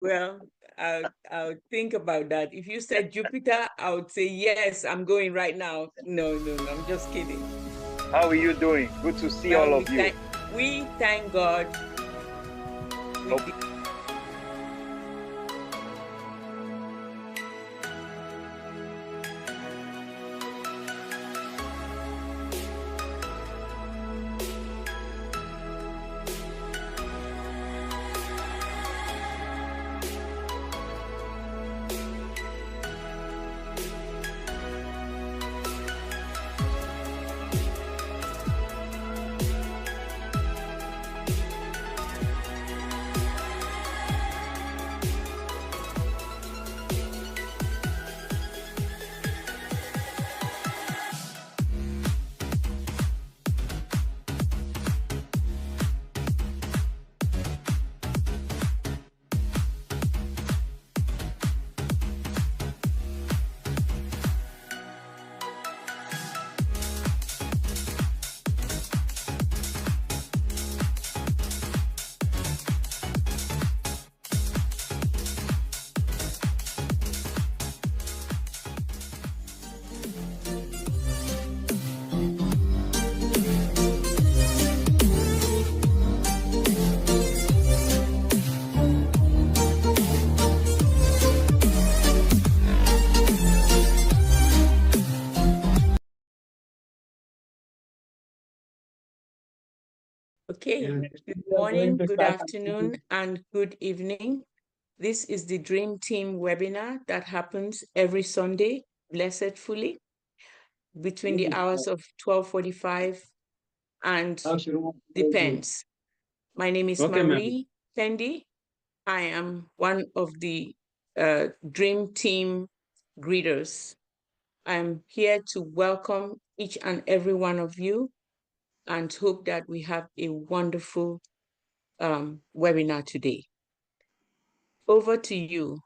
Well, I'll think about that. If you said Jupiter, I would say yes, I'm going right now. No, no, no, I'm just kidding. How are you doing? Good to see Well, all of you. we thank God. We Oh. Okay, good morning, good afternoon, and good evening. This is the Dream Team webinar that happens every Sunday, blessed fully, between the hours of 12:45 and depends. My name is Marie Kendi. I am one of the Dream Team greeters. I'm here to welcome each and every one of you and hope that we have a wonderful webinar today. Over to you,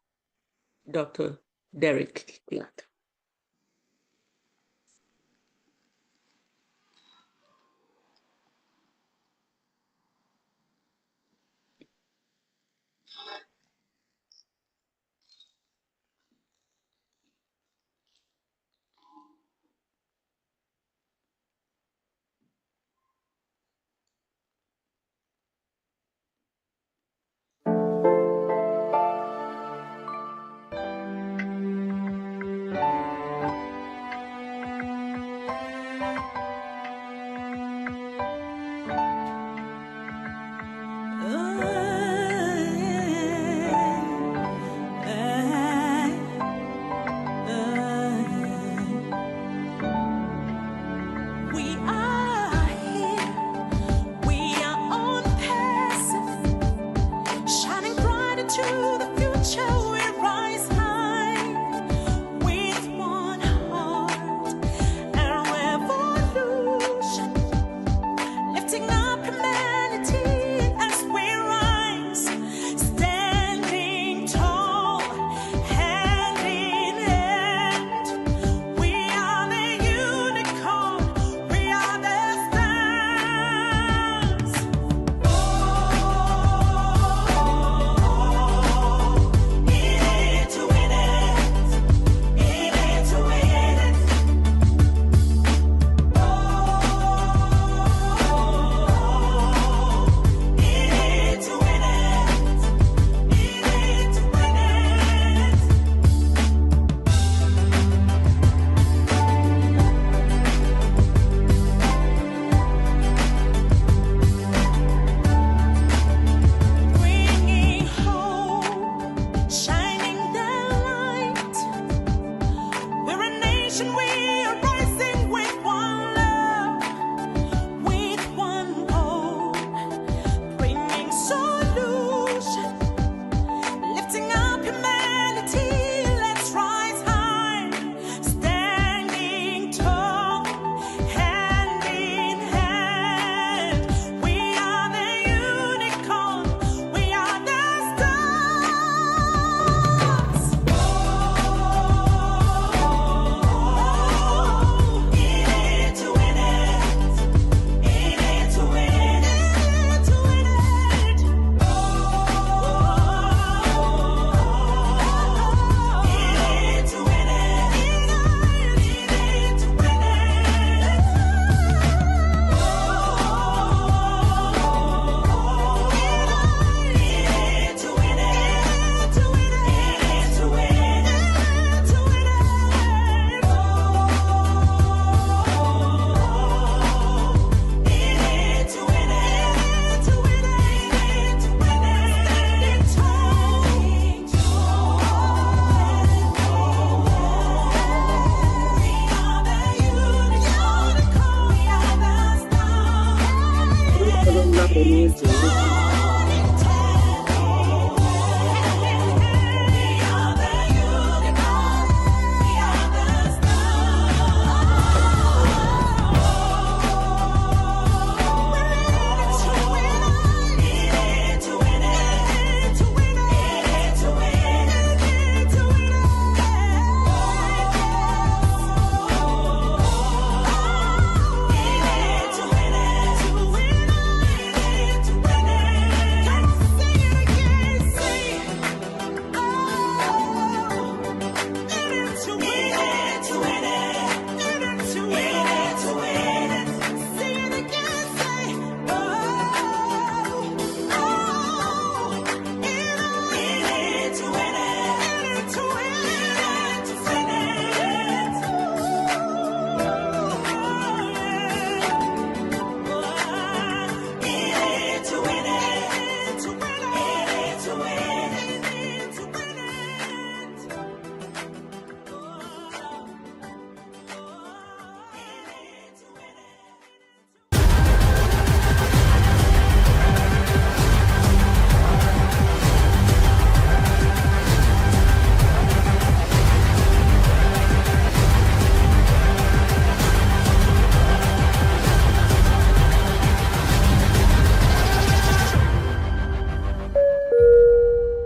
Dr. Derek Clark.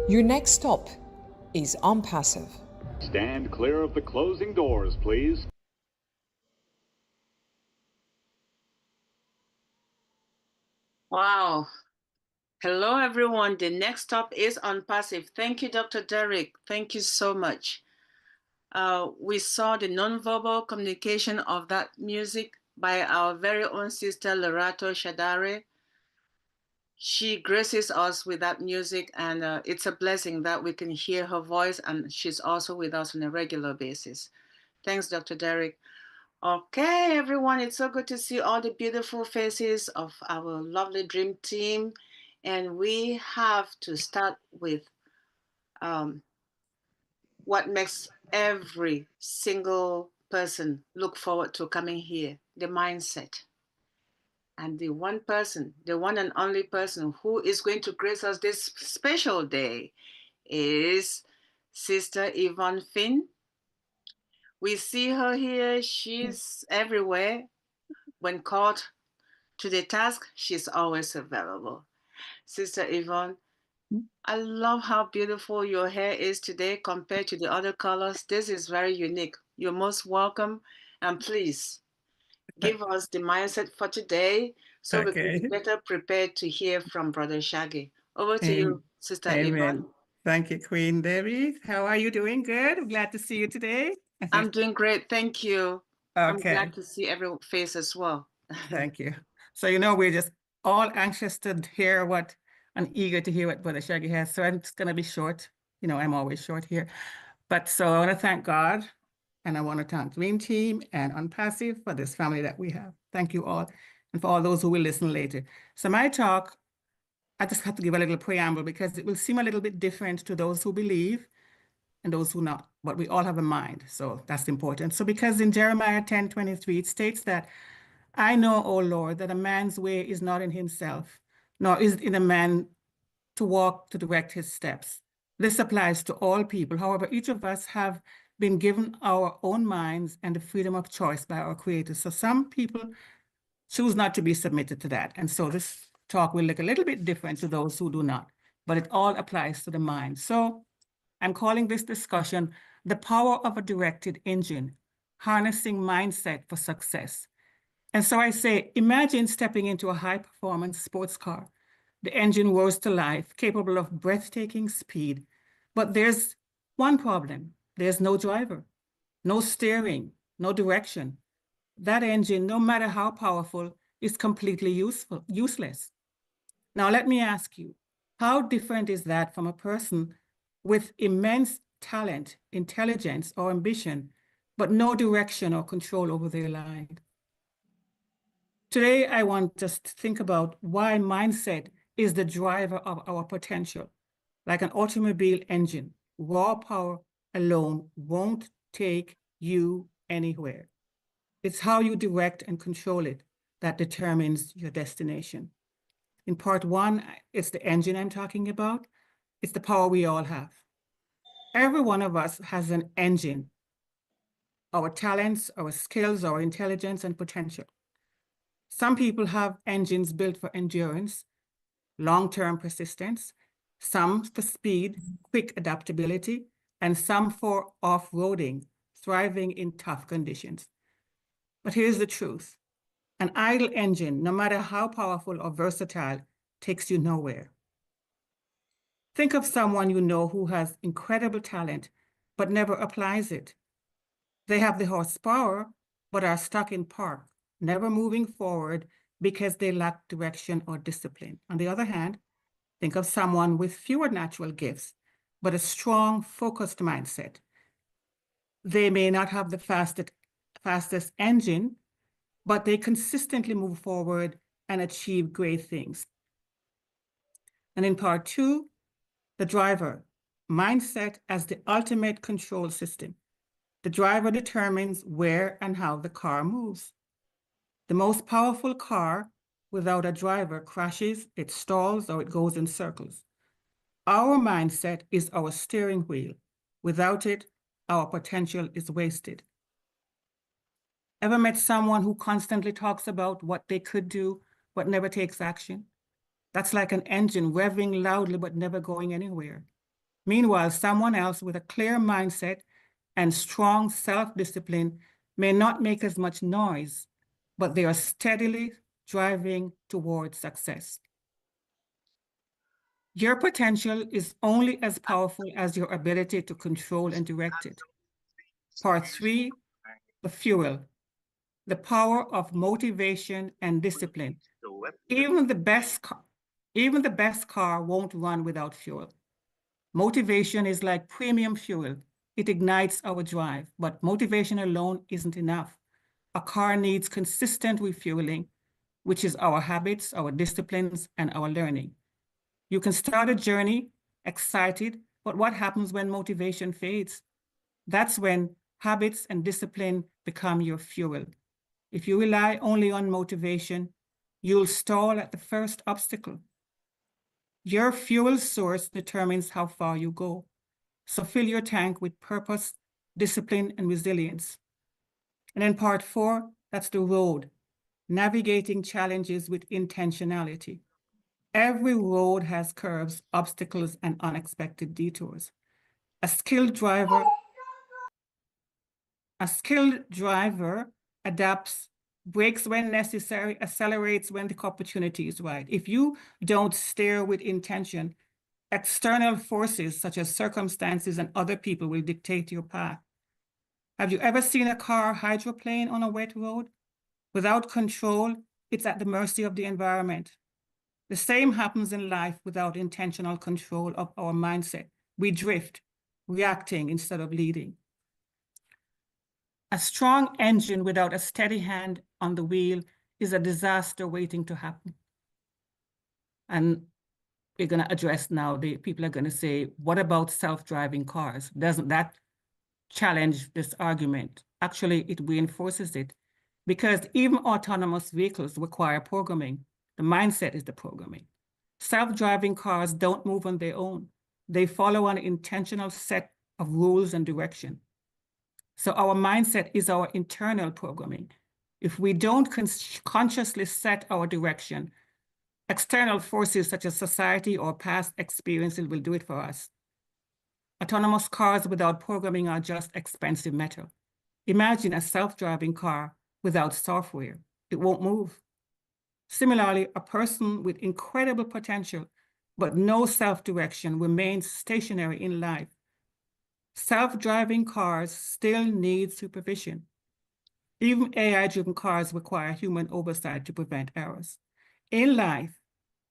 Your next stop is ONPASSIVE. Stand clear of the closing doors, please. Wow. Hello, everyone. The next stop is ONPASSIVE. Thank you, Dr. Derek. Thank you so much. We saw the nonverbal communication of that music by our very own sister, Lerato Shadare. She graces us with that music, and it's a blessing that we can hear her voice, and she's also with us on a regular basis. Thanks, Dr. Derek. Okay, everyone, it's so good to see all the beautiful faces of our lovely dream team. And we have to start with what makes every single person look forward to coming here, the mindset. And the one person, the one and only person who is going to grace us this special day is Sister Yvonne Finn. We see her here, she's everywhere. When called to the task, she's always available. Sister Yvonne, I love how beautiful your hair is today compared to the other colors. This is very unique. You're most welcome. And please give us the mindset for today so we can be better prepared to hear from Brother Shaggy. Over to you, Sister Yvonne. Thank you, Queen Debbie. How are you doing? Good. I'm glad to see you today. I'm doing great. Thank you. I'm Okay. glad to see every face as well. Thank you. So, we're just all anxious to hear and eager to hear what Brother Shaggy has. So I'm just going to be short. I'm always short here. But so I want to thank God, and I want to thank Dream Team and ONPASSIVE for this family that we have. Thank you all, and for all those who will listen later. So my talk, I just have to give a little preamble because it will seem a little bit different to those who believe and those who not, but we all have a mind, so that's important. So because in Jeremiah 10:23, it states that, I know, O Lord, that a man's way is not in himself, nor is it in a man to walk to direct his steps. This applies to all people. However, each of us have been given our own minds and the freedom of choice by our Creator. So some people choose not to be submitted to that. And so this talk will look a little bit different to those who do not, but it all applies to the mind. So I'm calling this discussion The Power of a Directed Engine, Harnessing Mindset for Success. And so I say, imagine stepping into a high-performance sports car. The engine roars to life, capable of breathtaking speed. But there's one problem. There's no driver, no steering, no direction. That engine, no matter how powerful, is completely useless. Now, let me ask you, how different is that from a person with immense talent, intelligence, or ambition, but no direction or control over their life? Today, I want us to think about why mindset is the driver of our potential. Like an automobile engine, raw power alone won't take you anywhere. It's how you direct and control it that determines your destination. In part one, it's the engine I'm talking about. It's the power we all have. Every one of us has an engine, our talents, our skills, our intelligence, and potential. Some people have engines built for endurance, long-term persistence, some for speed, quick adaptability, and some for off-roading, thriving in tough conditions. But here's the truth. An idle engine, no matter how powerful or versatile, takes you nowhere. Think of someone you know who has incredible talent, but never applies it. They have the horsepower, but are stuck in park, never moving forward because they lack direction or discipline. On the other hand, think of someone with fewer natural gifts, but a strong, focused mindset. They may not have the fastest engine, but they consistently move forward and achieve great things. And in part two, the driver, mindset as the ultimate control system. The driver determines where and how the car moves. The most powerful car without a driver crashes, it stalls, or it goes in circles. Our mindset is our steering wheel. Without it, our potential is wasted. Ever met someone who constantly talks about what they could do, but never takes action? That's like an engine revving loudly, but never going anywhere. Meanwhile, someone else with a clear mindset and strong self-discipline may not make as much noise, but they are steadily driving towards success. Your potential is only as powerful as your ability to control and direct it. Part 3, the fuel, the power of motivation and discipline. Even the best car won't run without fuel. Motivation is like premium fuel. It ignites our drive, but motivation alone isn't enough. A car needs consistent refueling, which is our habits, our disciplines, and our learning. You can start a journey excited, but what happens when motivation fades? That's when habits and discipline become your fuel. If you rely only on motivation, you'll stall at the first obstacle. Your fuel source determines how far you go. So fill your tank with purpose, discipline, and resilience. And then part 4, that's the road, navigating challenges with intentionality. Every road has curves, obstacles, and unexpected detours. A skilled driver adapts, brakes when necessary, accelerates when the opportunity is right. If you don't steer with intention, external forces such as circumstances and other people will dictate your path. Have you ever seen a car hydroplane on a wet road? Without control, it's at the mercy of the environment. The same happens in life without intentional control of our mindset. We drift, reacting instead of leading. A strong engine without a steady hand on the wheel is a disaster waiting to happen. And we're going to address now, people are going to say, what about self-driving cars? Doesn't that challenge this argument? Actually, it reinforces it, because even autonomous vehicles require programming. The mindset is the programming. Self-driving cars don't move on their own. They follow an intentional set of rules and direction. So our mindset is our internal programming. If we don't consciously set our direction, external forces such as society or past experiences will do it for us. Autonomous cars without programming are just expensive metal. Imagine a self-driving car without software. It won't move. Similarly, a person with incredible potential but no self-direction remains stationary in life. Self-driving cars still need supervision. Even AI-driven cars require human oversight to prevent errors. In life,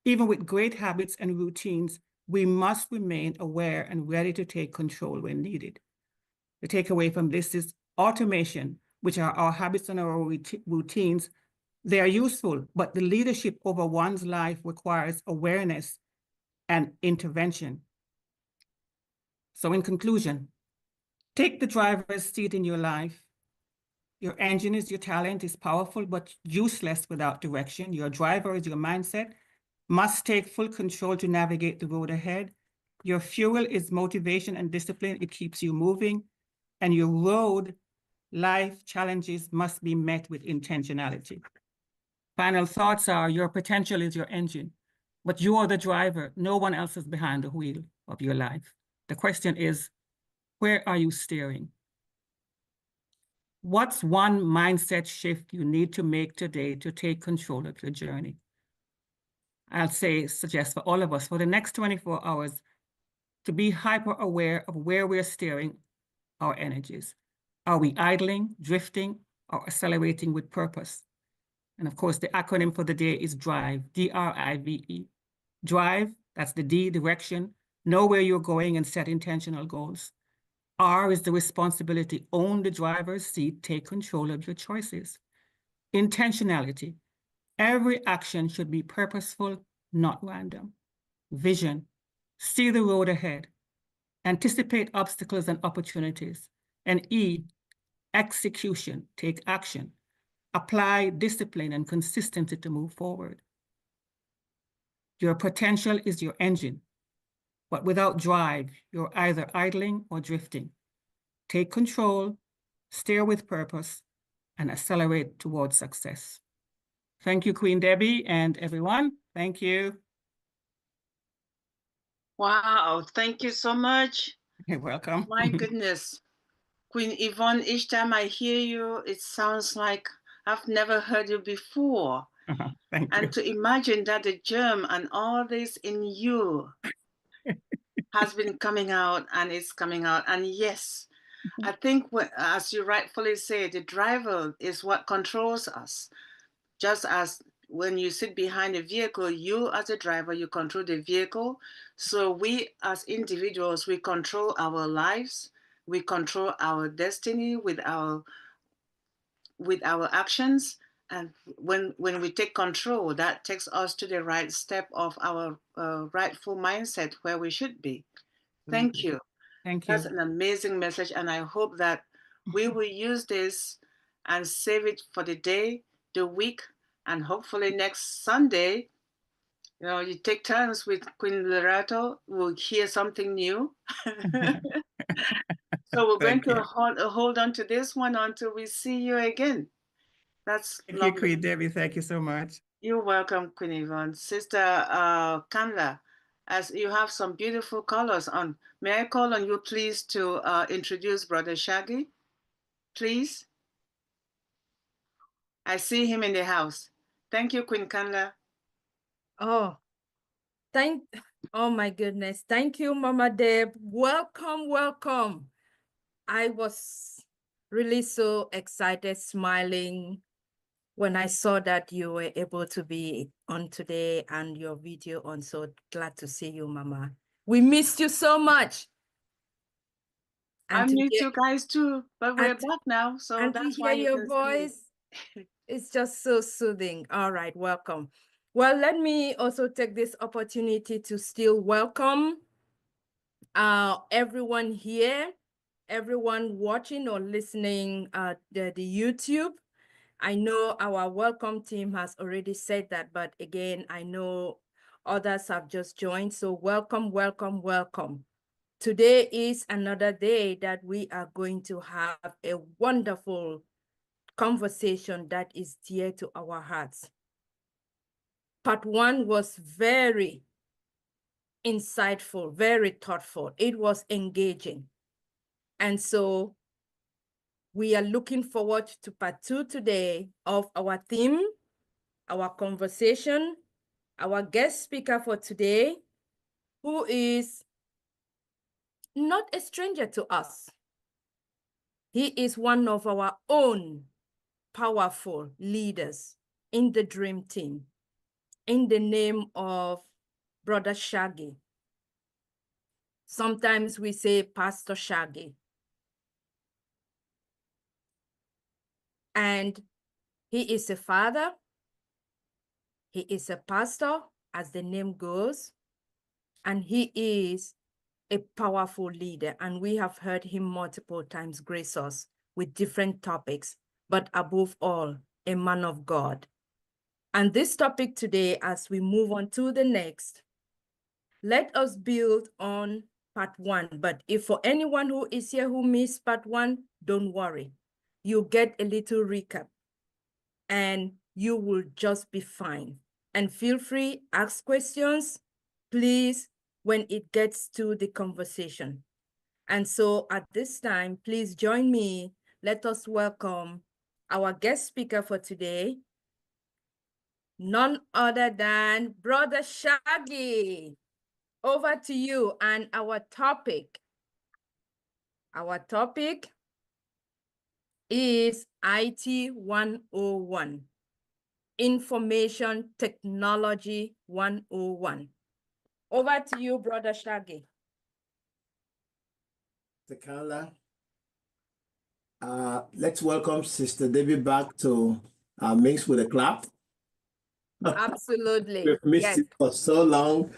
even with great habits and routines, we must remain aware and ready to take control when needed. The takeaway from this is automation, which are our habits and our routines. They are useful, but the leadership over one's life requires awareness and intervention. So in conclusion, take the driver's seat in your life. Your engine is your talent, is powerful, but useless without direction. Your driver is your mindset, must take full control to navigate the road ahead. Your fuel is motivation and discipline. It keeps you moving. And your road, life challenges must be met with intentionality. Final thoughts are, your potential is your engine, but you are the driver. No one else is behind the wheel of your life. The question is, where are you steering? What's one mindset shift you need to make today to take control of your journey? I'll suggest for all of us for the next 24 hours to be hyper aware of where we're steering our energies. Are we idling, drifting, or accelerating with purpose? And of course, the acronym for the day is DRIVE, D-R-I-V-E. Drive, that's the D, direction, know where you're going and set intentional goals. R is the responsibility, own the driver's seat, take control of your choices. Intentionality, every action should be purposeful, not random. Vision, see the road ahead, anticipate obstacles and opportunities. And E, execution, take action. Apply discipline and consistency to move forward. Your potential is your engine, but without drive, you're either idling or drifting. Take control, steer with purpose, and accelerate towards success. Thank you, Queen Debbie, and everyone. Thank you. Wow, thank you so much. You're welcome. My goodness. Queen Yvonne, each time I hear you, it sounds like I've never heard you before. Thank And you. to imagine that the germ and all this in you has been coming out and it's coming out. And yes, I think, as you rightfully say, the driver is what controls us. Just as when you sit behind a vehicle, you as a driver, you control the vehicle. So we as individuals, we control our lives, we control our destiny with our actions. And when we take control, that takes us to the right step of our rightful mindset where we should be. Thank you. Thank That's you. an amazing message. And I hope that we will use this and save it for the day, the week, and hopefully next Sunday, you take turns with Queen Loretto, we'll hear something new. So we're going Thank to you. hold on to this one until we see you again. That's Thank you, lovely. Queen Debbie. Thank you so much. You're welcome, Queen Yvonne. Sister Kanla, as you have some beautiful colors on, may I call on you, please, to introduce Brother Shaggy, please? I see him in the house. Thank you, Queen Kanla. Oh, oh my goodness. Thank you, Mama Deb. Welcome, welcome. I was really so excited, smiling when I saw that you were able to be on today and your video on. So glad to see you, Mama. We missed you so much. I missed you guys too, but we're and- back now, so And to that's why hear you your can see me. voice, it's just so soothing. All right, welcome. Well, let me also take this opportunity to still welcome everyone here, everyone watching or listening the YouTube. I know our welcome team has already said that, but again, I know others have just joined. So welcome, welcome, welcome. Today is another day that we are going to have a wonderful conversation that is dear to our hearts. Part one was very insightful, very thoughtful. It was engaging. And so we are looking forward to part two today of our theme, our conversation, our guest speaker for today, who is not a stranger to us. He is one of our own powerful leaders in the Dream Team, in the name of Brother Shaggy. Sometimes we say Pastor Shaggy. And he is a father. He is a pastor, as the name goes. And he is a powerful leader. And we have heard him multiple times grace us with different topics, but above all, a man of God. And this topic today, as we move on to the next, let us build on part one. But if for anyone who is here who missed part one, don't worry. You'll get a little recap and you will just be fine. And feel free, ask questions, please, when it gets to the conversation. And so at this time, please join me. Let us welcome our guest speaker for today, none other than Brother Shaggy. Over to you and our topic. Our topic is IT 101, Information Technology 101. Over to you, Brother Shaggy. Carla, let's welcome Sister Debbie back to Mix with a Clap. Absolutely. We've missed Yes. it for so long.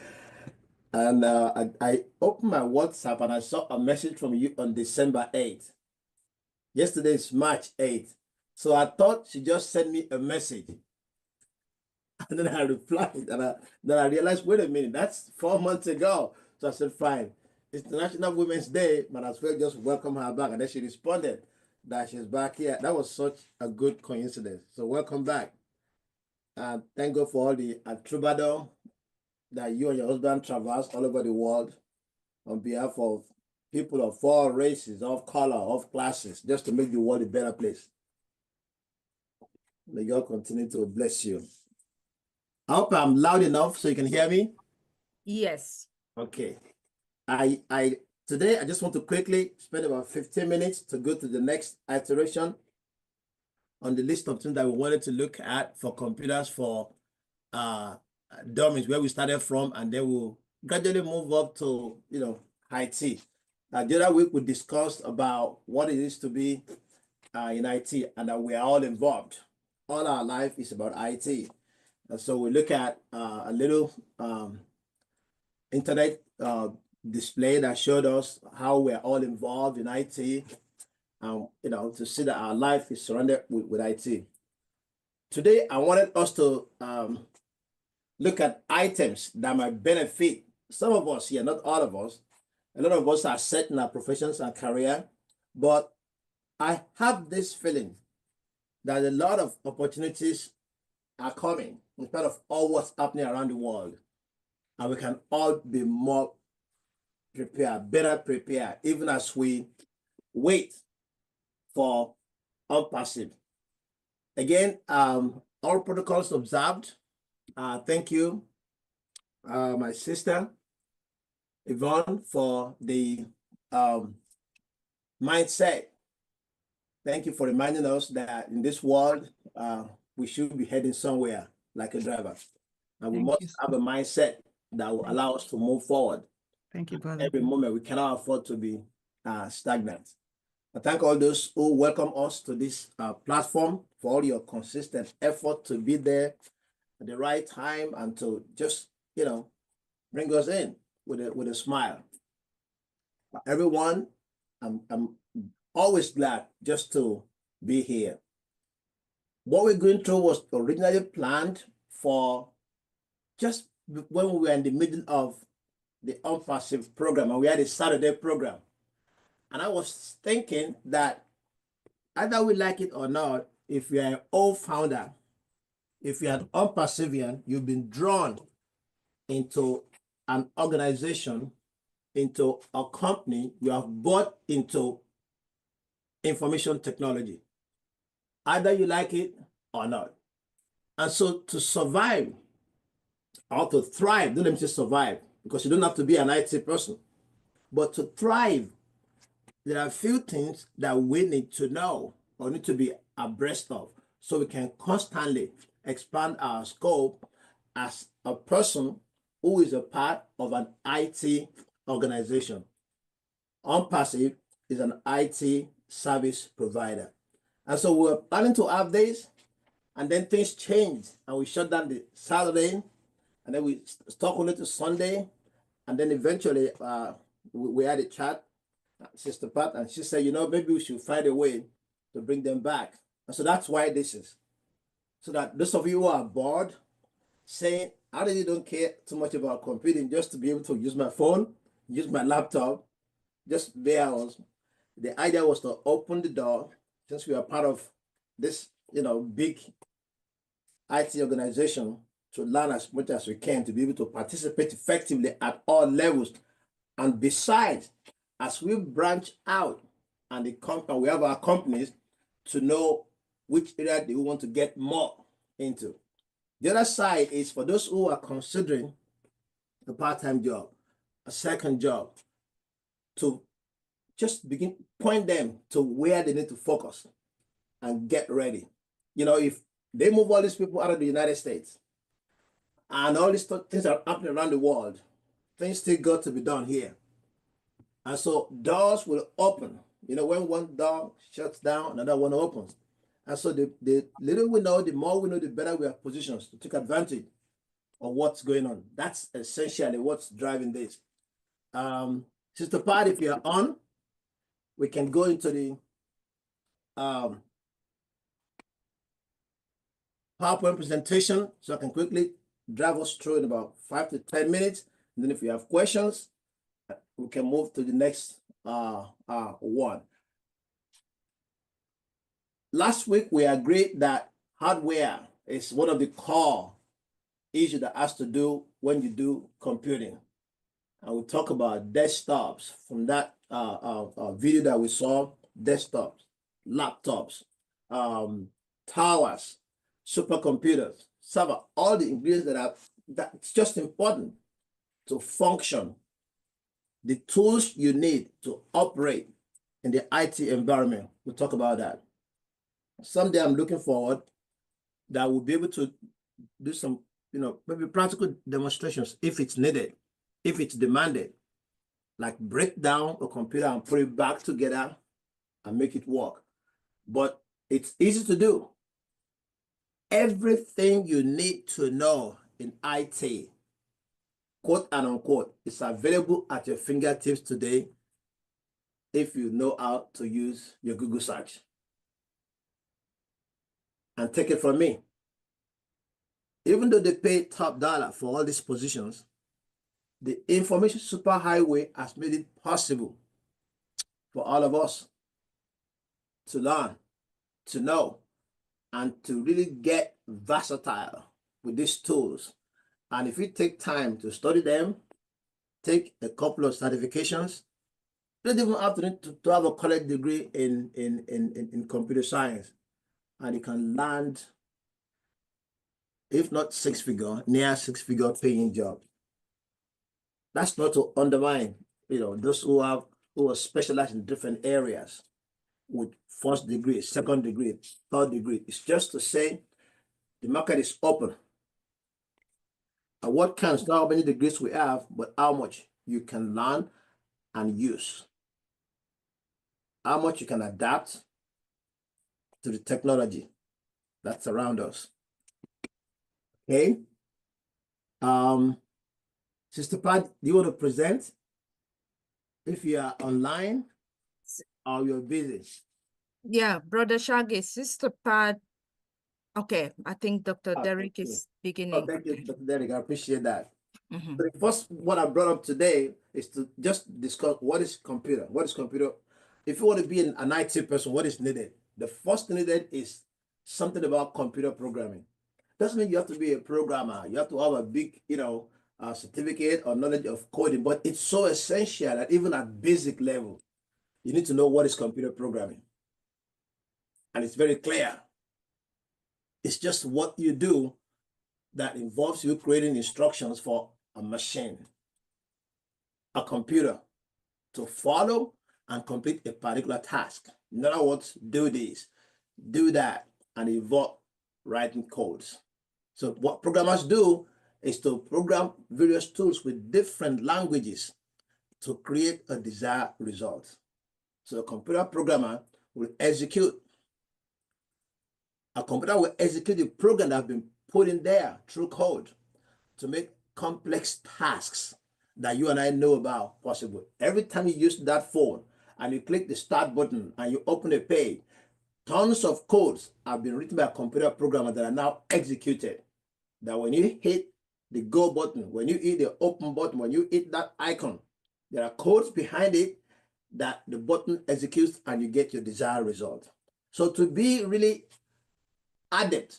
And I opened my WhatsApp and I saw a message from you on December 8th. Yesterday is March 8th. So I thought she just sent me a message. And then I replied and then I realized, wait a minute, that's 4 months ago. So I said, fine. It's International Women's Day, but as well just welcome her back. And then she responded that she's back here. That was such a good coincidence. So welcome back. Thank God for all the troubadour that you and your husband traverse all over the world on behalf of people of all races, of color, of classes, just to make the world a better place. May God continue to bless you. I hope I'm loud enough so you can hear me. Yes. Okay. Today I just want to quickly spend about 15 minutes to go to the next iteration on the list of things that we wanted to look at for computers for dummies, where we started from, and then we'll gradually move up to IT. The other week we discussed about what it is to be in IT, and that we are all involved. All our life is about IT. And so we look at a little internet display that showed us how we're all involved in IT, to see that our life is surrounded with IT. Today, I wanted us to look at items that might benefit some of us here, not all of us. A lot of us are set in our professions and career, but I have this feeling that a lot of opportunities are coming in spite of all what's happening around the world. And we can all be more prepared, better prepared, even as we wait for ONPASSIVE. Again, all protocols observed. Thank you, my sister, Yvonne, for the mindset. Thank you for reminding us that in this world, we should be heading somewhere like a driver. And we must have a mindset that will allow us to move forward. Thank you, brother. Every moment, we cannot afford to be stagnant. I thank all those who welcome us to this platform for all your consistent effort to be there at the right time and to just, bring us in with a smile. Everyone, I'm always glad just to be here. What we're going through was originally planned for just when we were in the middle of the ONPASSIVE program, and we had a Saturday program. And I was thinking that either we like it or not, if you're an old founder, if you're an ONPASSIVian, you've been drawn into an organization, into a company, you have bought into information technology. Either you like it or not. And so to survive or to thrive, don't let me say survive, because you don't have to be an IT person, but to thrive, there are a few things that we need to know or need to be abreast of so we can constantly expand our scope as a person who is a part of an IT organization. ONPASSIVE is an IT service provider. And so we're planning to have this, and then things changed, and we shut down the Saturday, and then we stuck on it to Sunday, and then eventually we had a chat, Sister Pat, and she said, maybe we should find a way to bring them back. And so that's why this is. So that those of you who are bored, saying, I really don't care too much about computing, just to be able to use my phone, use my laptop, just bear us. The idea was to open the door, since we are part of this, big IT organization, to learn as much as we can to be able to participate effectively at all levels. And besides, as we branch out and we have our companies, to know which area they want to get more into. The other side is for those who are considering a part-time job, a second job, to just point them to where they need to focus and get ready. If they move all these people out of the United States and all these things are happening around the world, things still got to be done here. And so doors will open. When one door shuts down, another one opens. And so the little we know, the more we know, the better we are positioned to take advantage of what's going on. That's essentially what's driving this. Sister Pat, if you're on, we can go into the PowerPoint presentation, so I can quickly drive us through in about 5 to 10 minutes. And then if you have questions, we can move to the next one. Last week, we agreed that hardware is one of the core issues that has to do when you do computing. And we'll talk about desktops from that video that we saw, desktops, laptops, towers, supercomputers, server, all the ingredients that's just important to function, the tools you need to operate in the IT environment. We'll talk about that. Someday I'm looking forward that we'll be able to do some, maybe practical demonstrations if it's needed, if it's demanded, like break down a computer and put it back together and make it work. But it's easy to do. Everything you need to know in IT, quote and unquote, is available at your fingertips today if you know how to use your Google search. And take it from me, even though they pay top dollar for all these positions, the information superhighway has made it possible for all of us to learn, to know, and to really get versatile with these tools. And if you take time to study them, take a couple of certifications, you don't even have to have a college degree in computer science, and you can land, if not six-figure, near six-figure paying job. That's not to undermine, those who are specialized in different areas with first degree, second degree, third degree. It's just to say the market is open. And what counts not how many degrees we have, but how much you can learn and use. How much you can adapt to the technology that's around us. Okay. Sister Pat, do you want to present? If you are online or you're busy. Yeah, Brother Shaggy, Sister Pat. Okay, I think Dr. Derek is beginning. Thank you, Dr. Derek. I appreciate that. Mm-hmm. So the first what I brought up today is to just discuss what is computer. What is computer? If you want to be an IT person, what is needed? The first thing needed is something about computer programming. Doesn't mean you have to be a programmer. You have to have a big, certificate or knowledge of coding, but it's so essential that even at basic level, you need to know what is computer programming. And it's very clear. It's just what you do that involves you creating instructions for a machine, a computer, to follow and complete a particular task. In other words, do this, do that, and involve writing codes. So what programmers do is to program various tools with different languages to create a desired result. So a computer programmer will execute. A computer will execute the program that has been put in there through code to make complex tasks that you and I know about possible. Every time you use that phone and you click the start button and you open a page, tons of codes have been written by a computer programmer that are now executed. That when you hit the go button, when you hit the open button, when you hit that icon, there are codes behind it that the button executes and you get your desired result. So to be really adept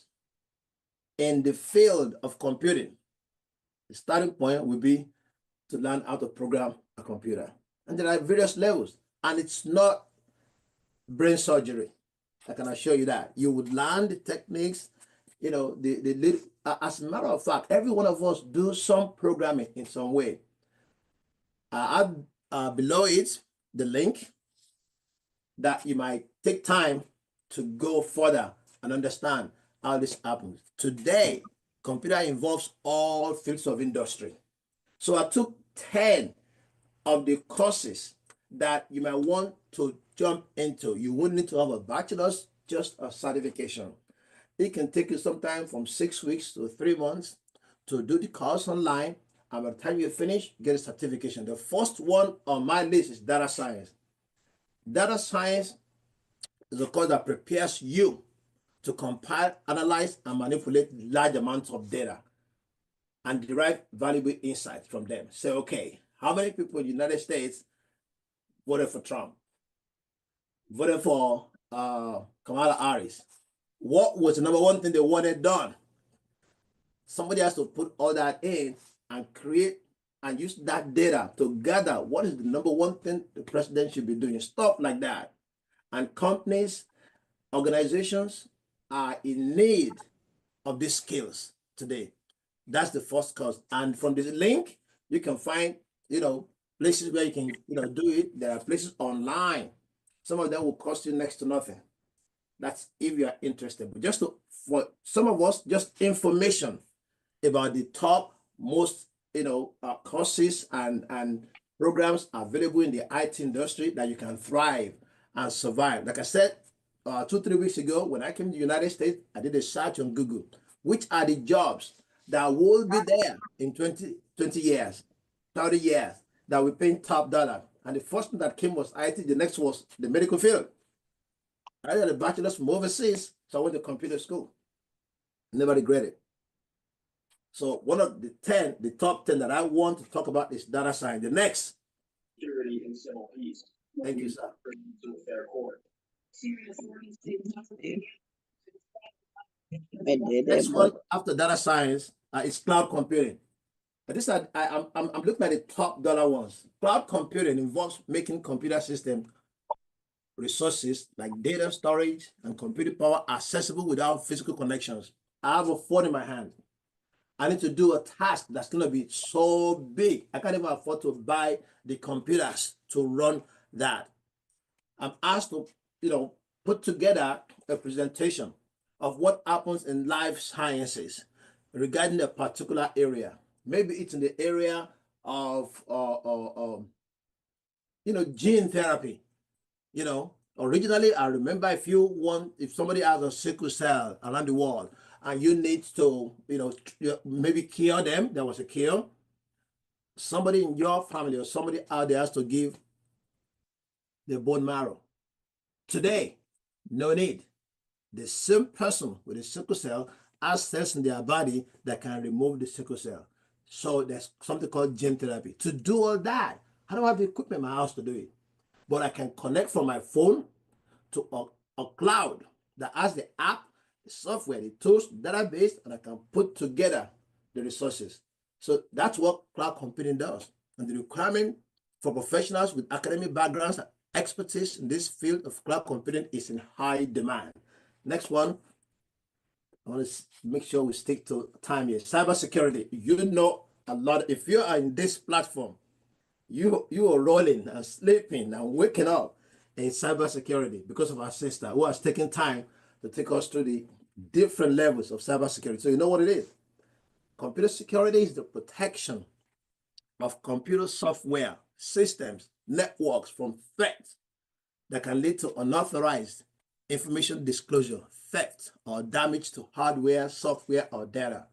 in the field of computing, the starting point will be to learn how to program a computer. And there are various levels, and it's not brain surgery. I can assure you that. You would learn the techniques, as a matter of fact, every one of us do some programming in some way. I have below it the link that you might take time to go further and understand how this happens. Today, computer involves all fields of industry. So I took 10 of the courses that you might want to jump into. You wouldn't need to have a bachelor's, just a certification. It can take you sometime from 6 weeks to 3 months to do the course online. And by the time you finish, get a certification. The first one on my list is data science. Data science is a course that prepares you to compile, analyze, and manipulate large amounts of data and derive valuable insights from them. Say, okay, how many people in the United States voted for Trump? Voted for Kamala Harris? What was the number one thing they wanted done? Somebody has to put all that in and create and use that data to gather what is the number one thing the president should be doing, stuff like that. And companies, organizations are in need of these skills today. That's the first cause. And from this link, you can find, places where you can, do it. There are places online. Some of them will cost you next to nothing. That's if you are interested. But for some of us, just information about the top most, courses and programs available in the IT industry that you can thrive and survive. Like I said, 2-3 weeks ago, when I came to the United States, I did a search on Google. Which are the jobs that will be there in 20 years, 30 years, that we pay top dollar? And the first one that came was IT. The next was the medical field. I had a bachelor's from overseas, so I went to computer school. Never regret it. So one of the top 10 that I want to talk about is data science. The next. Security and civil peace. Thank you, sir. Next one after data science is cloud computing. But this I'm looking at the top dollar ones. Cloud computing involves making computer system resources like data storage and computing power accessible without physical connections. I have a phone in my hand. I need to do a task that's going to be so big. I can't even afford to buy the computers to run that. I'm asked to, put together a presentation of what happens in life sciences regarding a particular area. Maybe it's in the area of, gene therapy. Originally, I remember if somebody has a sickle cell around the world and you need to, maybe cure them, there was a cure. Somebody in your family or somebody out there has to give the bone marrow. Today, no need. The same person with a sickle cell has cells in their body that can remove the sickle cell. So there's something called gene therapy. To do all that, I don't have the equipment in my house to do it. But I can connect from my phone to a cloud that has the app, the software, the tools, database, and I can put together the resources. So that's what cloud computing does. And the requirement for professionals with academic backgrounds and expertise in this field of cloud computing is in high demand. Next one, I want to make sure we stick to time here. Cybersecurity. You know a lot. If you are in this platform, you are rolling and sleeping and waking up in cybersecurity because of our sister who has taken time to take us through the different levels of cybersecurity. So you know what it is. Computer security is the protection of computer software, systems, networks from threats that can lead to unauthorized information disclosure, theft, or damage to hardware, software, or data,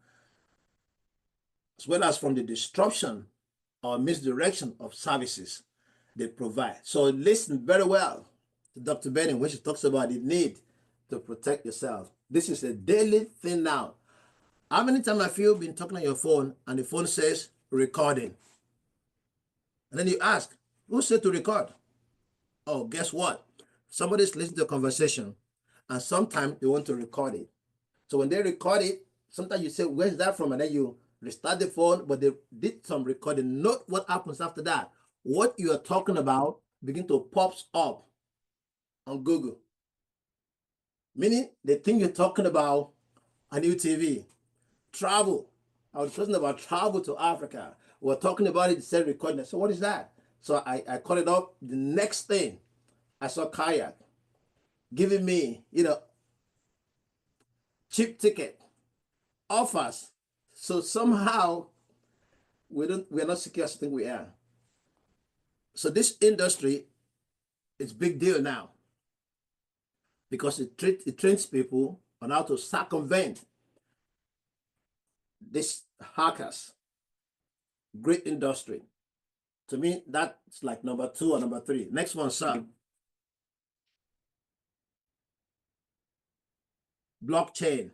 as well as from the disruption or misdirection of services they provide. So listen very well to Dr. Benning when she talks about the need to protect yourself. This is a daily thing now. How many times have you been talking on your phone and the phone says recording? And then you ask, who said to record? Oh, guess what? Somebody's listening to a conversation and sometimes they want to record it. So when they record it, sometimes you say, where's that from? And then you restart the phone, but they did some recording. Note what happens after that. What you are talking about begin to pop up on Google. Meaning the thing you're talking about on UTV, travel. I was talking about travel to Africa. We're talking about it, said recording. So what is that? So I called it up. The next thing, I saw kayak giving me, cheap ticket offers. So somehow we're not secure as I think we are. So this industry is big deal now because it trains people on how to circumvent these hackers. Great industry. To me, that's like number 2 or number 3. Next one, sir. Blockchain.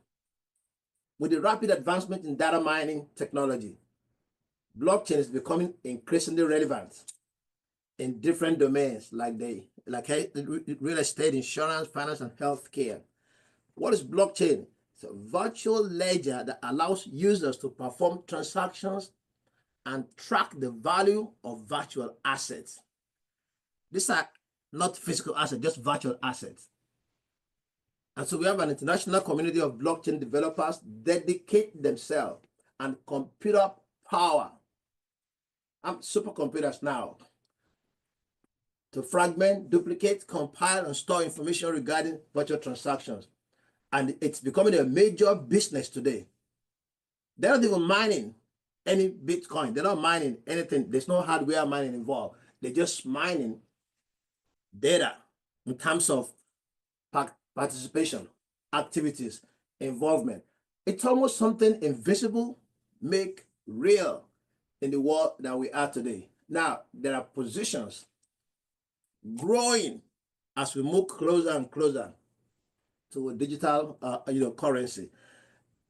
With the rapid advancement in data mining technology, blockchain is becoming increasingly relevant in different domains like real estate, insurance, finance, and healthcare. What is blockchain? It's a virtual ledger that allows users to perform transactions and track the value of virtual assets. These are not physical assets, just virtual assets. And so we have an international community of blockchain developers dedicate themselves and computer power. Supercomputers now to fragment, duplicate, compile, and store information regarding virtual transactions. And it's becoming a major business today. They're not even mining any Bitcoin. They're not mining anything. There's no hardware mining involved. They're just mining data in terms of participation, activities, involvement. It's almost something invisible, make real in the world that we are today. Now, there are positions growing as we move closer and closer to a digital currency.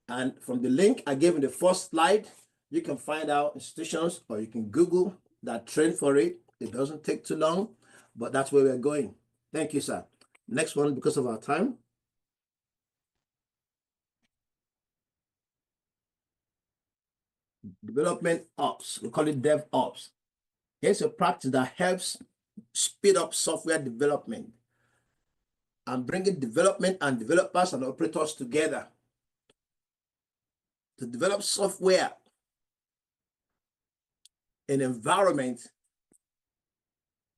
And from the link I gave in the first slide, you can find out institutions, or you can Google that train for it. It doesn't take too long, but that's where we're going. Thank you, sir. Next one, because of our time. Development ops. We call it DevOps. Here's a practice that helps speed up software development and bringing development and developers and operators together to develop software in environment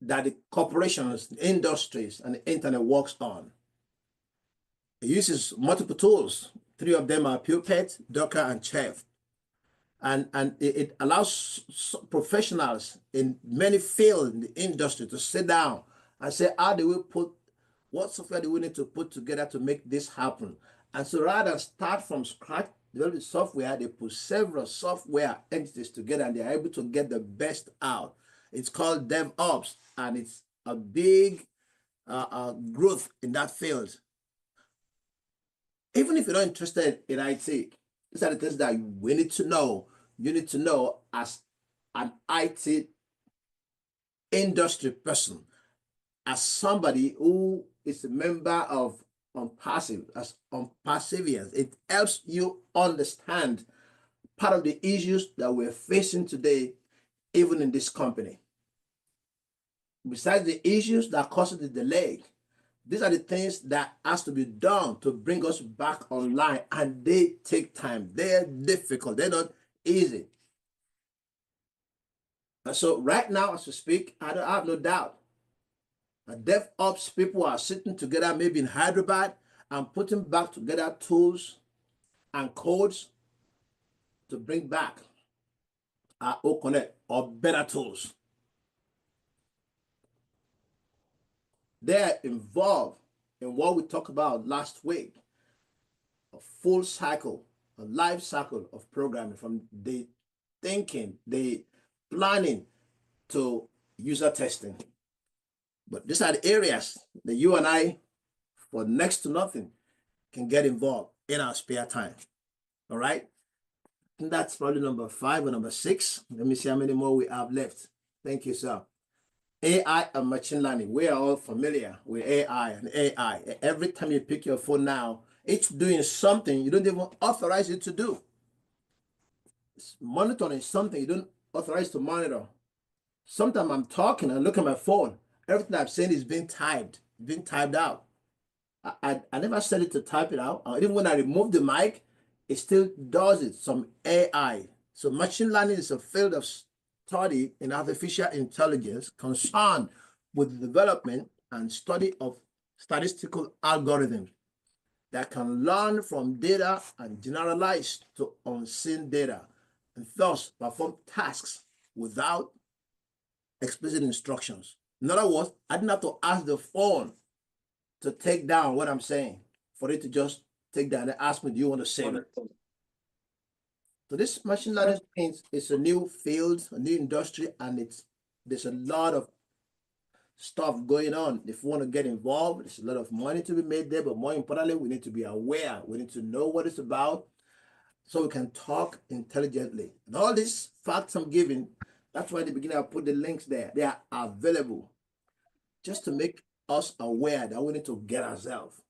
that the corporations, the industries, and the internet works on. It uses multiple tools. 3 of them are Puppet, Docker, and Chef. And it allows professionals in many fields in the industry to sit down and say, how do we put, what software do we need to put together to make this happen? And so rather than start from scratch, develop software, they put several software entities together and they're able to get the best out. It's called DevOps, and it's a big growth in that field. Even if you're not interested in IT, these are the things that we need to know. You need to know as an IT industry person, as somebody who is a member of ONPASSIVE, as ONPASSIVians. It helps you understand part of the issues that we're facing today, even in this company. Besides the issues that cause the delay, these are the things that has to be done to bring us back online, and they take time. They're difficult. They're not easy. And so right now, as we speak, I have no doubt that DevOps people are sitting together, maybe in Hyderabad, and putting back together tools and codes to bring back our OConnect or better tools. They're involved in what we talked about last week, a full cycle, a life cycle of programming, from the thinking, the planning to user testing. But these are the areas that you and I, for next to nothing, can get involved in our spare time. All right? And that's probably number 5 or number 6. Let me see how many more we have left. Thank you, sir. AI and machine learning. We are all familiar with AI and AI. Every time you pick your phone now, it's doing something you don't even authorize it to do. It's monitoring something you don't authorize to monitor. Sometimes I'm talking and look at my phone. Everything I'm saying is being typed out. I never said it to type it out. Even when I remove the mic, it still does it. Some AI. So machine learning is a field of study in artificial intelligence concerned with the development and study of statistical algorithms that can learn from data and generalize to unseen data, and thus perform tasks without explicit instructions. In other words, I didn't have to ask the phone to take down what I'm saying for it to just take down and ask me, do you want to save it? So this machine learning thing is a new field, a new industry, and there's a lot of stuff going on. If we want to get involved, there's a lot of money to be made there, but more importantly, we need to be aware. We need to know what it's about so we can talk intelligently. And all these facts I'm giving, that's why at the beginning I put the links there. They are available just to make us aware that we need to get ourselves,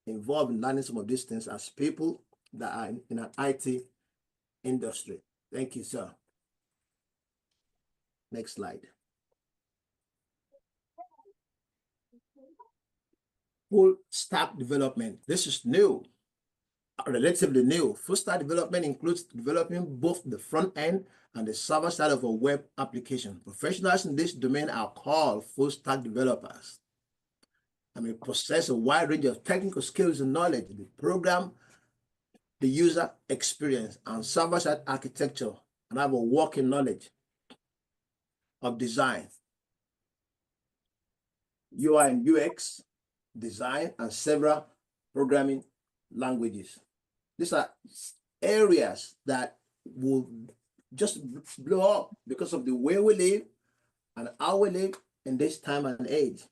involved in learning some of these things as people that are in an IT industry. Thank you, sir. Next slide. Full stack development. This is new, relatively new. Full stack development includes developing both the front end and the server side of a web application. Professionals in this domain are called full stack developers. I mean, possess a wide range of technical skills and knowledge, the program, the user experience, and server-side architecture, and have a working knowledge of design, UI and UX, design, and several programming languages. These are areas that will just blow up because of the way we live and how we live in this time and age.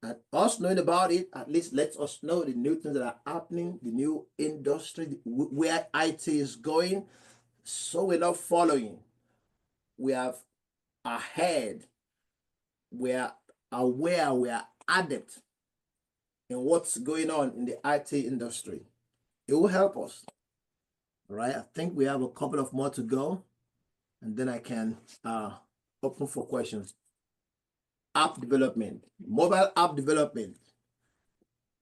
And us knowing about it, at least lets us know the new things that are happening, the new industry, where IT is going. So we're not following. We are ahead. We are aware, we are adept in what's going on in the IT industry. It will help us. All right, I think we have a couple of more to go, and then I can open for questions. App development, mobile app development.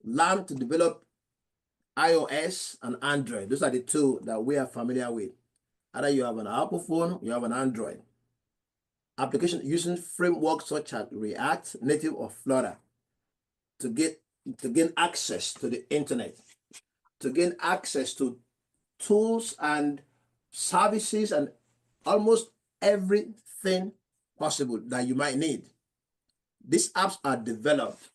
Learn to develop iOS and Android. Those are the two that we are familiar with. Either you have an Apple phone, you have an Android. Application using frameworks such as React, Native, or Flutter to gain access to the internet, to gain access to tools and services and almost everything possible that you might need. These apps are developed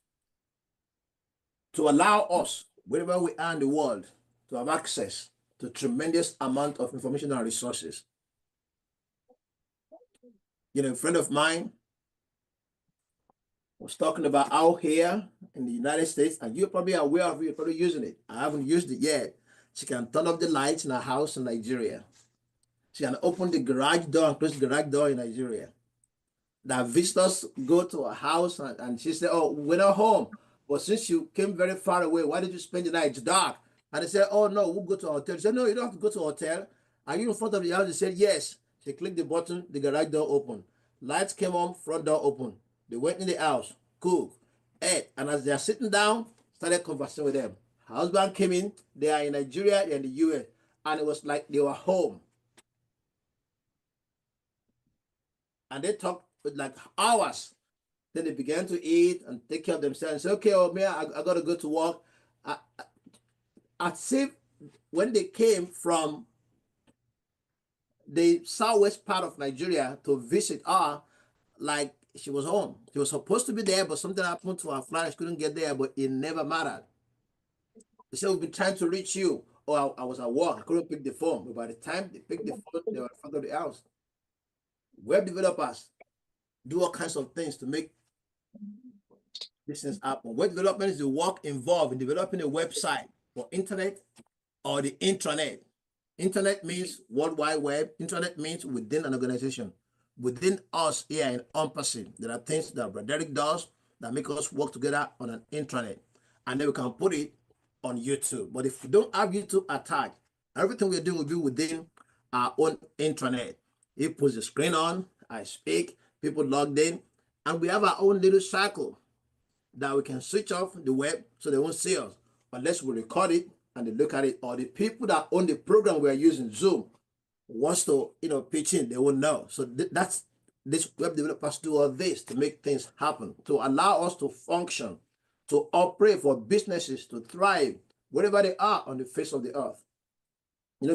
to allow us, wherever we are in the world, to have access to tremendous amount of information and resources. You know, a friend of mine was talking about out here in the United States, and you're probably aware of it, you're probably using it. I haven't used it yet. She can turn off the lights in her house in Nigeria. She can open the garage door and close the garage door in Nigeria. That visitors go to her house and she said, oh, we're not home. But since you came very far away, why did you spend the night? It's dark. And they said, oh, no, we'll go to a hotel. She said, no, you don't have to go to a hotel. Are you in front of the house? They said, yes. She clicked the button, the garage door opened. Lights came on, front door open. They went in the house, cooked, ate. And as they are sitting down, started conversing with them. Her husband came in. They are in Nigeria, they're in the US. And it was like they were home. And they talked for like hours. Then they began to eat and take care of themselves. And say, okay, oh man, I got to go to work. As if when they came from the southwest part of Nigeria to visit her, like she was home. She was supposed to be there, but something happened to her flight. She couldn't get there, but it never mattered. They said, we've been trying to reach you. Oh, I was at work. I couldn't pick the phone. But by the time they picked the phone, they were in front of the house. Web developers do all kinds of things to make business happen. Web development is the work involved in developing a website for internet or the intranet. Internet means World Wide Web. Internet means within an organization. Within us here in ONPASSIVE, there are things that Broderick does that make us work together on an intranet. And then we can put it on YouTube. But if we don't have YouTube attached, everything we do will be within our own intranet. He puts the screen on, I speak, people logged in, and we have our own little cycle that we can switch off the web so they won't see us unless we record it and they look at it, or the people that own the program we are using, Zoom, wants to pitch in, they will know. So that's this web developers do all this to make things happen, to allow us to function, to operate, for businesses to thrive wherever they are on the face of the earth.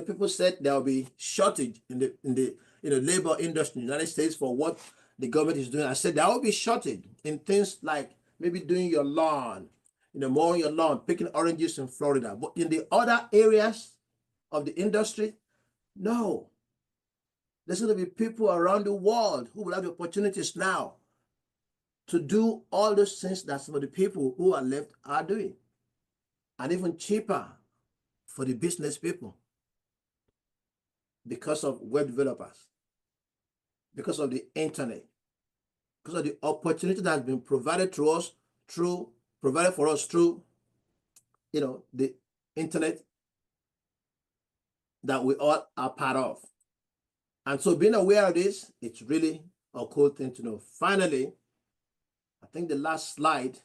People said there will be shortage in the labor industry in the United States for what the government is doing. I said there will be shortage in things like maybe doing your lawn, mowing your lawn, picking oranges in Florida. But in the other areas of the industry, no. There's going to be people around the world who will have the opportunities now to do all those things that some of the people who are left are doing. And even cheaper for the business people because of web developers, because of the internet, because of the opportunity that has been provided for us through the internet that we all are part of. And so being aware of this, it's really a cool thing to know. Finally, I think the last slide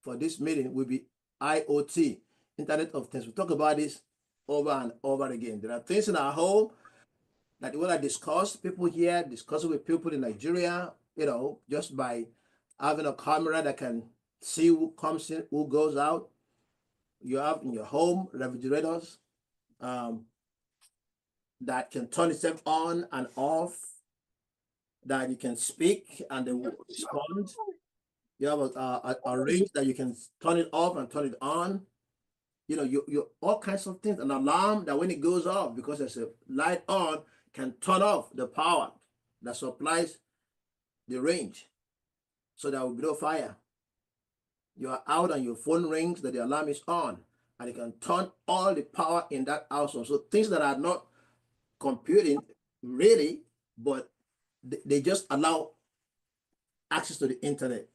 for this meeting will be IoT, Internet of Things. We talk about this over and over again. There are things in our home that we want to discuss. People here discussing with people in Nigeria, just by having a camera that can see who comes in, who goes out. You have in your home refrigerators that can turn itself on and off, that you can speak and they will respond. You have a range that you can turn it off and turn it on. You all kinds of things. An alarm that when it goes off, because there's a light on, can turn off the power that supplies the range, so there will be no fire. You are out and your phone rings that the alarm is on, and it can turn all the power in that household. So things that are not computing really, but they just allow access to the internet.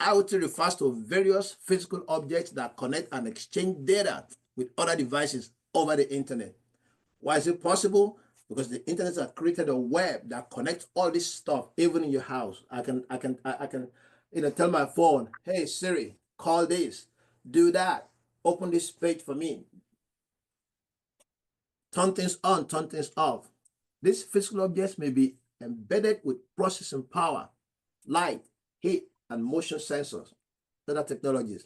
IoT refers to various physical objects that connect and exchange data with other devices over the internet. Why is it possible? Because the internet has created a web that connects all this stuff, even in your house. I can tell my phone, hey Siri, call this, do that, open this page for me, turn things on, turn things off. These physical objects may be embedded with processing power, light, heat, and motion sensors, other technologies.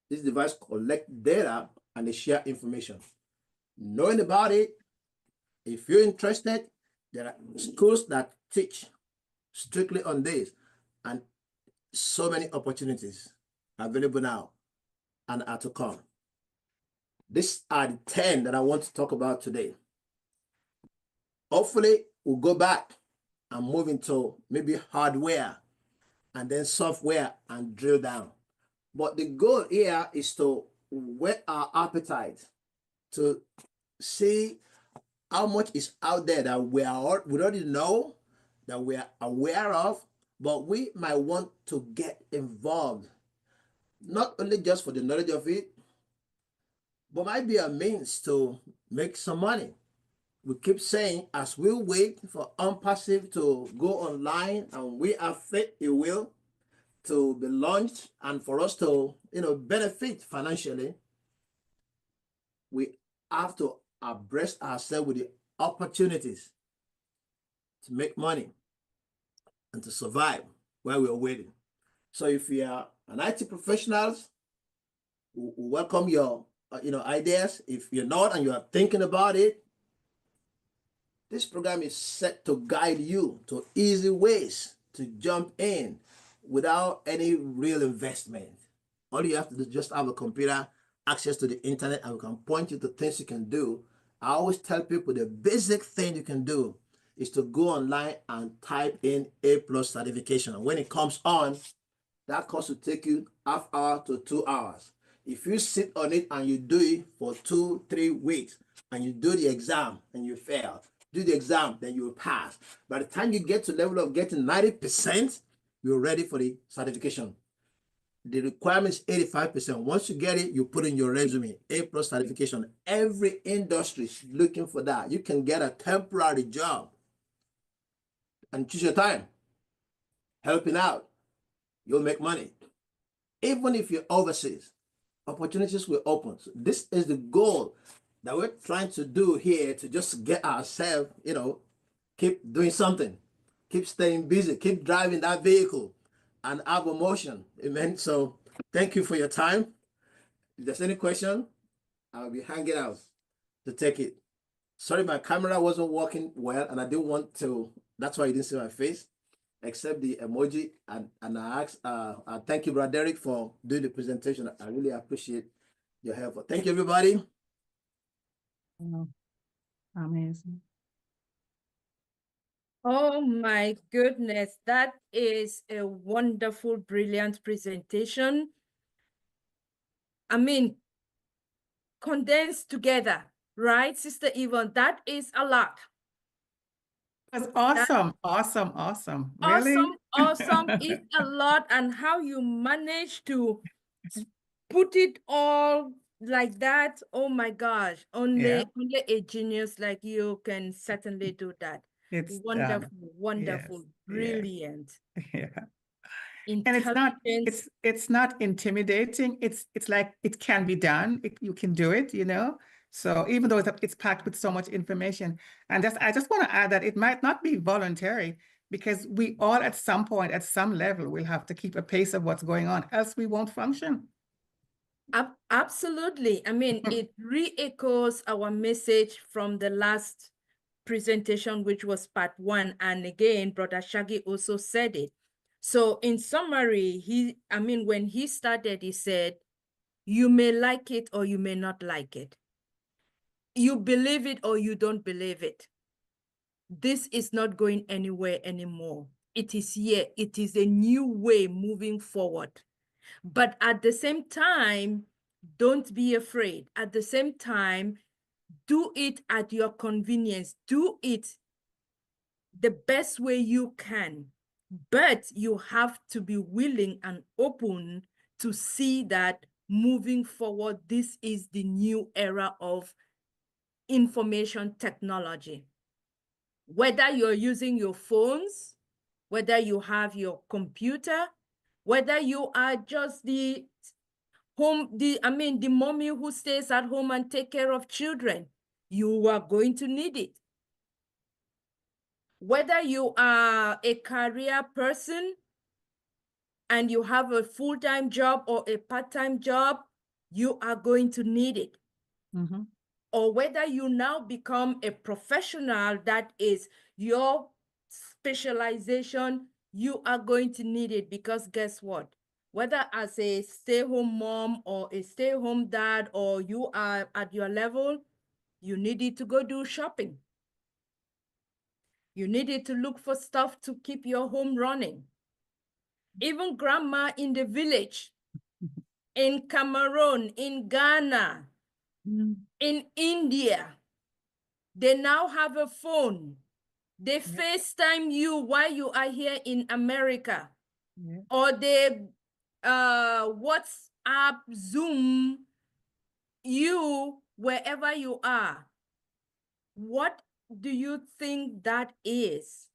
This device collects data and they share information. Knowing about it, if you're interested, there are schools that teach strictly on this, and so many opportunities available now and are to come. These are the 10 that I want to talk about today. Hopefully, we'll go back and move into maybe hardware and then software and drill down. But the goal here is to whet our appetite to see how much is out there that we already know, that we are aware of, but we might want to get involved, not only just for the knowledge of it, but might be a means to make some money. We keep saying, as we wait for ONPASSIVE to go online, and we have faith it will, to be launched and for us to benefit financially, we have to abreast ourselves with the opportunities to make money and to survive while we're waiting. So if you are an IT professionals, we welcome your ideas. If you're not and you are thinking about it, this program is set to guide you to easy ways to jump in without any real investment. All you have to do is just have a computer, access to the internet, and we can point you to things you can do. I always tell people the basic thing you can do is to go online and type in A+ certification. And when it comes on, that course will take you half hour to 2 hours. If you sit on it and you do it for 2-3 weeks, and you do the exam and you fail, do the exam, then you will pass. By the time you get to the level of getting 90%, you're ready for the certification. The requirement is 85%. Once you get it, you put in your resume, A+ certification. Every industry is looking for that. You can get a temporary job and choose your time, helping out. You'll make money. Even if you're overseas, opportunities will open. So this is the goal that we're trying to do here, to just get ourselves, keep doing something, keep staying busy, keep driving that vehicle and have a motion. Amen. So thank you for your time. If there's any question, I'll be hanging out to take it. Sorry, my camera wasn't working well and I didn't want to, that's why you didn't see my face, except the emoji. And I asked, thank you, Brother Derek, for doing the presentation. I really appreciate your help. Thank you, everybody. Amazing. Oh my goodness, that is a wonderful, brilliant presentation. I mean, condensed together, right, Sister Yvonne? That is a lot. That's awesome, awesome. Really? Awesome. It's a lot, and how you manage to put it all like that, oh my gosh, only a genius like you can certainly do that. It's Wonderful, wonderful, yes, brilliant. yeah. And Intelligence. it's not intimidating. It's like it can be done. You can do it, you know. So even though it's packed with so much information, and I just want to add that it might not be voluntary because we all at some point, at some level, will have to keep a pace of what's going on, else we won't function. Absolutely. I mean, it re-echoes our message from the last presentation, which was part 1. And again, Brother Shaggy also said it. So in summary, when he started, he said, you may like it or you may not like it. You believe it or you don't believe it. This is not going anywhere anymore. It is here. It is a new way moving forward. But at the same time, don't be afraid. At the same time, do it at your convenience. Do it the best way you can. But you have to be willing and open to see that moving forward, this is the new era of information technology. Whether you're using your phones, whether you have your computer, whether you are just the mommy who stays at home and take care of children, you are going to need it. Whether you are a career person and you have a full-time job or a part-time job, you are going to need it. Mm-hmm. Or whether you now become a professional, that is your specialization, you are going to need it, because guess what? Whether as a stay-home mom or a stay-home dad, or you are at your level, you need it to go do shopping. You need it to look for stuff to keep your home running. Even grandma in the village, in Cameroon, in Ghana, in India, they now have a phone. They FaceTime you while you are here in America. Or they WhatsApp, Zoom you wherever you are. What do you think that is?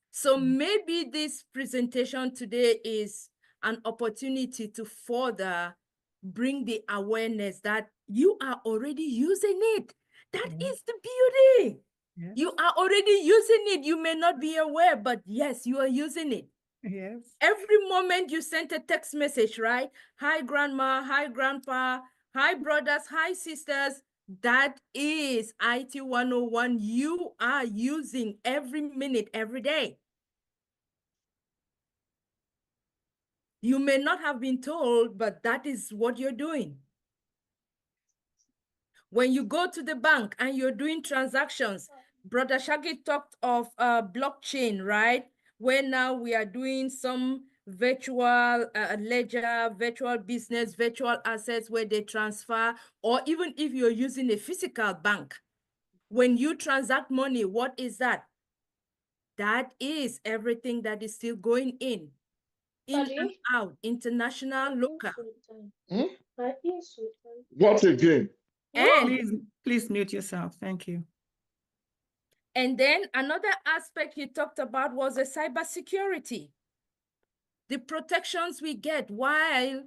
So maybe this presentation today is an opportunity to further bring the awareness that you are already using it. That is the beauty. Yes. You are already using it. You may not be aware, but yes, you are using it. Yes. Every moment you send a text message, right? Hi, grandma. Hi, grandpa. Hi, brothers. Hi, sisters. That is IT 101 you are using every minute, every day. You may not have been told, but that is what you're doing. When you go to the bank and you're doing transactions, Brother Shaggy talked of blockchain, right? Where now we are doing some virtual ledger, virtual business, virtual assets where they transfer, or even if you're using a physical bank, when you transact money, what is that? That is everything that is still going in and out, international, local. What again? And Please mute yourself. Thank you. And then another aspect he talked about was the cybersecurity. The protections we get while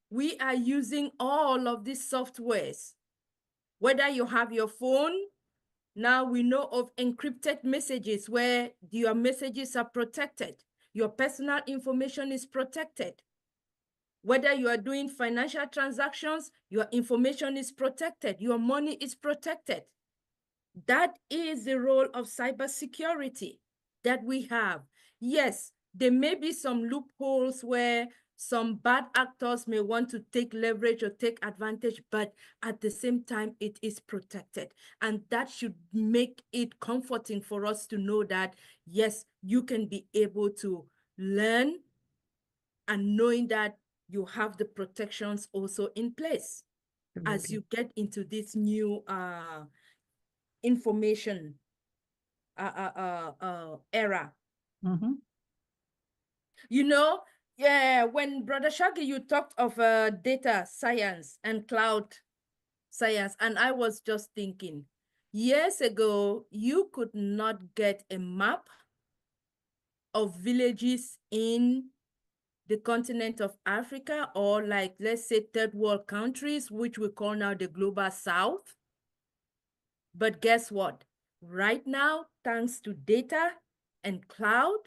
we are using all of these softwares. Whether you have your phone, now we know of encrypted messages where your messages are protected. Your personal information is protected. Whether you are doing financial transactions, your information is protected. Your money is protected. That is the role of cybersecurity that we have. Yes, there may be some loopholes where some bad actors may want to take leverage or take advantage, but at the same time, it is protected. And that should make it comforting for us to know that, yes, you can be able to learn and knowing that you have the protections also in place as you get into this new information era. Mm-hmm. You know, Yeah, when Brother Shaggy, you talked of data science and cloud science, and I was just thinking, years ago, you could not get a map of villages in the continent of Africa, or like, let's say, third world countries, which we call now the global south. But guess what? Right now, thanks to data and cloud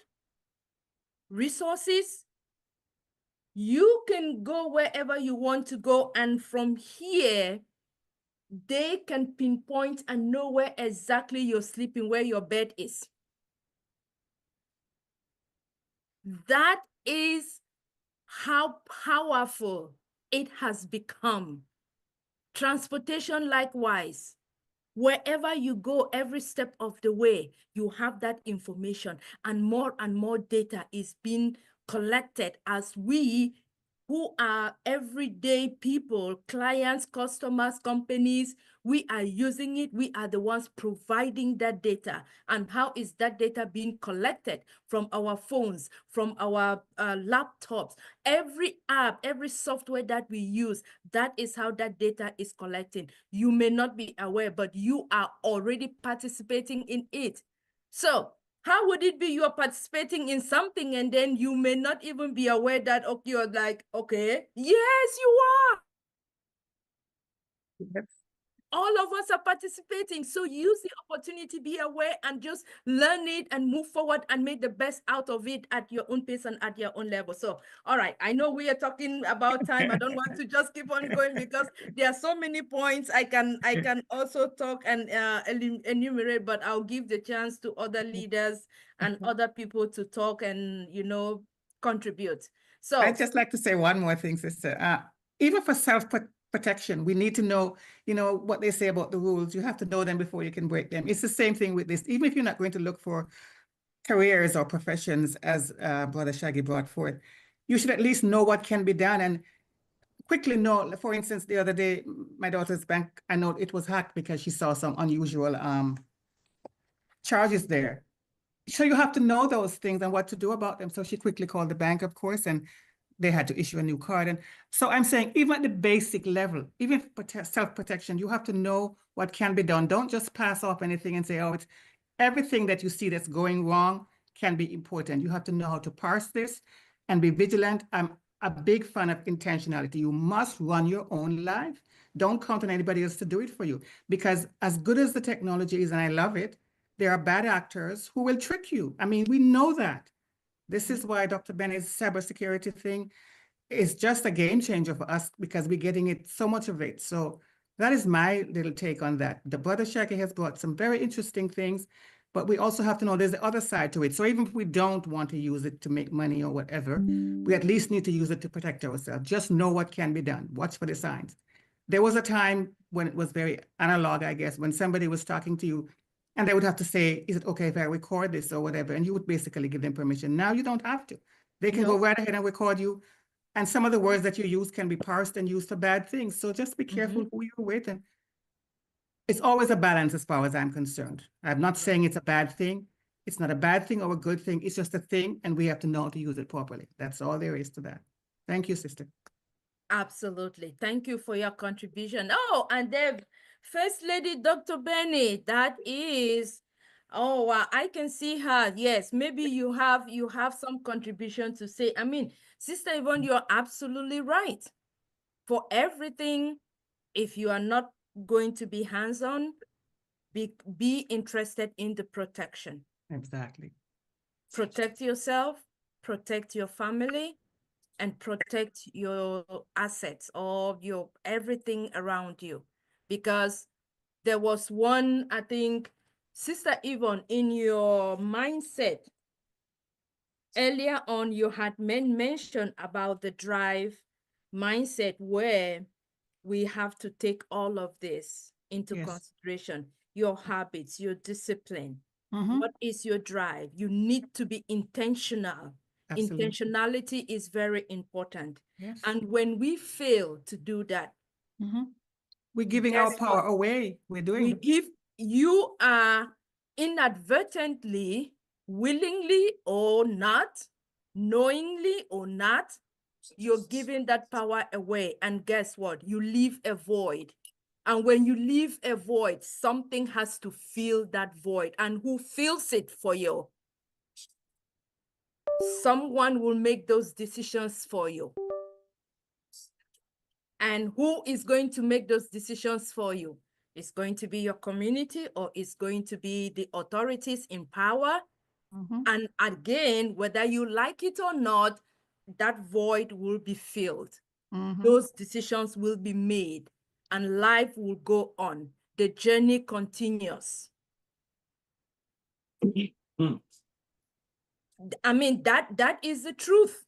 resources, you can go wherever you want to go. And from here, they can pinpoint and know where exactly you're sleeping, where your bed is. That is how powerful it has become. Transportation, likewise. Wherever you go, every step of the way, you have that information, and more data is being collected as we, who are everyday people, clients, customers, companies, we are using it. We are the ones providing that data. And how is that data being collected? From our phones, from our laptops, every app, every software that we use, that is how that data is collecting. You may not be aware, but you are already participating in it. So how would it be you're participating in something and then you may not even be aware that, okay, you're like, okay, yes, you are. Yes. All of us are participating. So use the opportunity, be aware, and just learn it and move forward and make the best out of it at your own pace and at your own level. So, all right, I know we are talking about time. I don't want to just keep on going because there are so many points I can also talk and enumerate, but I'll give the chance to other leaders and other people to talk and, you know, contribute. So I'd just like to say one more thing, sister. Even for self-protection, we need to know, what they say about the rules. You have to know them before you can break them. It's the same thing with this. Even if you're not going to look for careers or professions, as Brother Shaggy brought forth, you should at least know what can be done and quickly know. For instance, the other day, my daughter's bank, I know it was hacked because she saw some unusual charges there. So you have to know those things and what to do about them. So she quickly called the bank, of course, and they had to issue a new card. And so I'm saying, even at the basic level, even for self-protection, you have to know what can be done. Don't just pass off anything and say, oh, it's everything that you see that's going wrong can be important. You have to know how to parse this and be vigilant. I'm a big fan of intentionality. You must run your own life. Don't count on anybody else to do it for you, because as good as the technology is, and I love it, there are bad actors who will trick you. I mean, we know that. This is why Dr. Benny's cybersecurity thing is just a game changer for us, because we're getting it, so much of it. So that is my little take on that. The Brother Shaggy has brought some very interesting things, but we also have to know there's the other side to it. So even if we don't want to use it to make money or whatever, we at least need to use it to protect ourselves. Just know what can be done. Watch for the signs. There was a time when it was very analog, I guess, when somebody was talking to you and they would have to say, is it okay if I record this or whatever? And you would basically give them permission. Now you don't have to. They can go right ahead and record you. And some of the words that you use can be parsed and used for bad things. So just be careful who you're with. And it's always a balance as far as I'm concerned. I'm not saying it's a bad thing. It's not a bad thing or a good thing. It's just a thing, and we have to know how to use it properly. That's all there is to that. Thank you, sister. absolutely. Thank you for your contribution. Oh, and then First Lady Dr. Benny, that is, oh, wow, I can see her. Yes, maybe you have some contribution to say. I mean, Sister Yvonne, you're absolutely right. For everything, if you are not going to be hands-on, be interested in the protection. Exactly. Protect yourself, protect your family, and protect your assets or your everything around you. Because there was one, I think, Sister Yvonne, in your mindset, earlier on, you had mentioned about the drive mindset, where we have to take all of this into consideration. Your habits, your discipline. What is your drive? You need to be intentional. Absolutely. Intentionality is very important. Yes. And when we fail to do that, we're giving our power away. You are inadvertently, willingly or not, knowingly or not, you're giving that power away. And guess what? You leave a void. And when you leave a void, something has to fill that void. And who fills it for you? Someone will make those decisions for you. And who is going to make those decisions for you? It's going to be your community, or it's going to be the authorities in power. And again, whether you like it or not, that void will be filled. Those decisions will be made, and life will go on. The journey continues. I mean, that is the truth.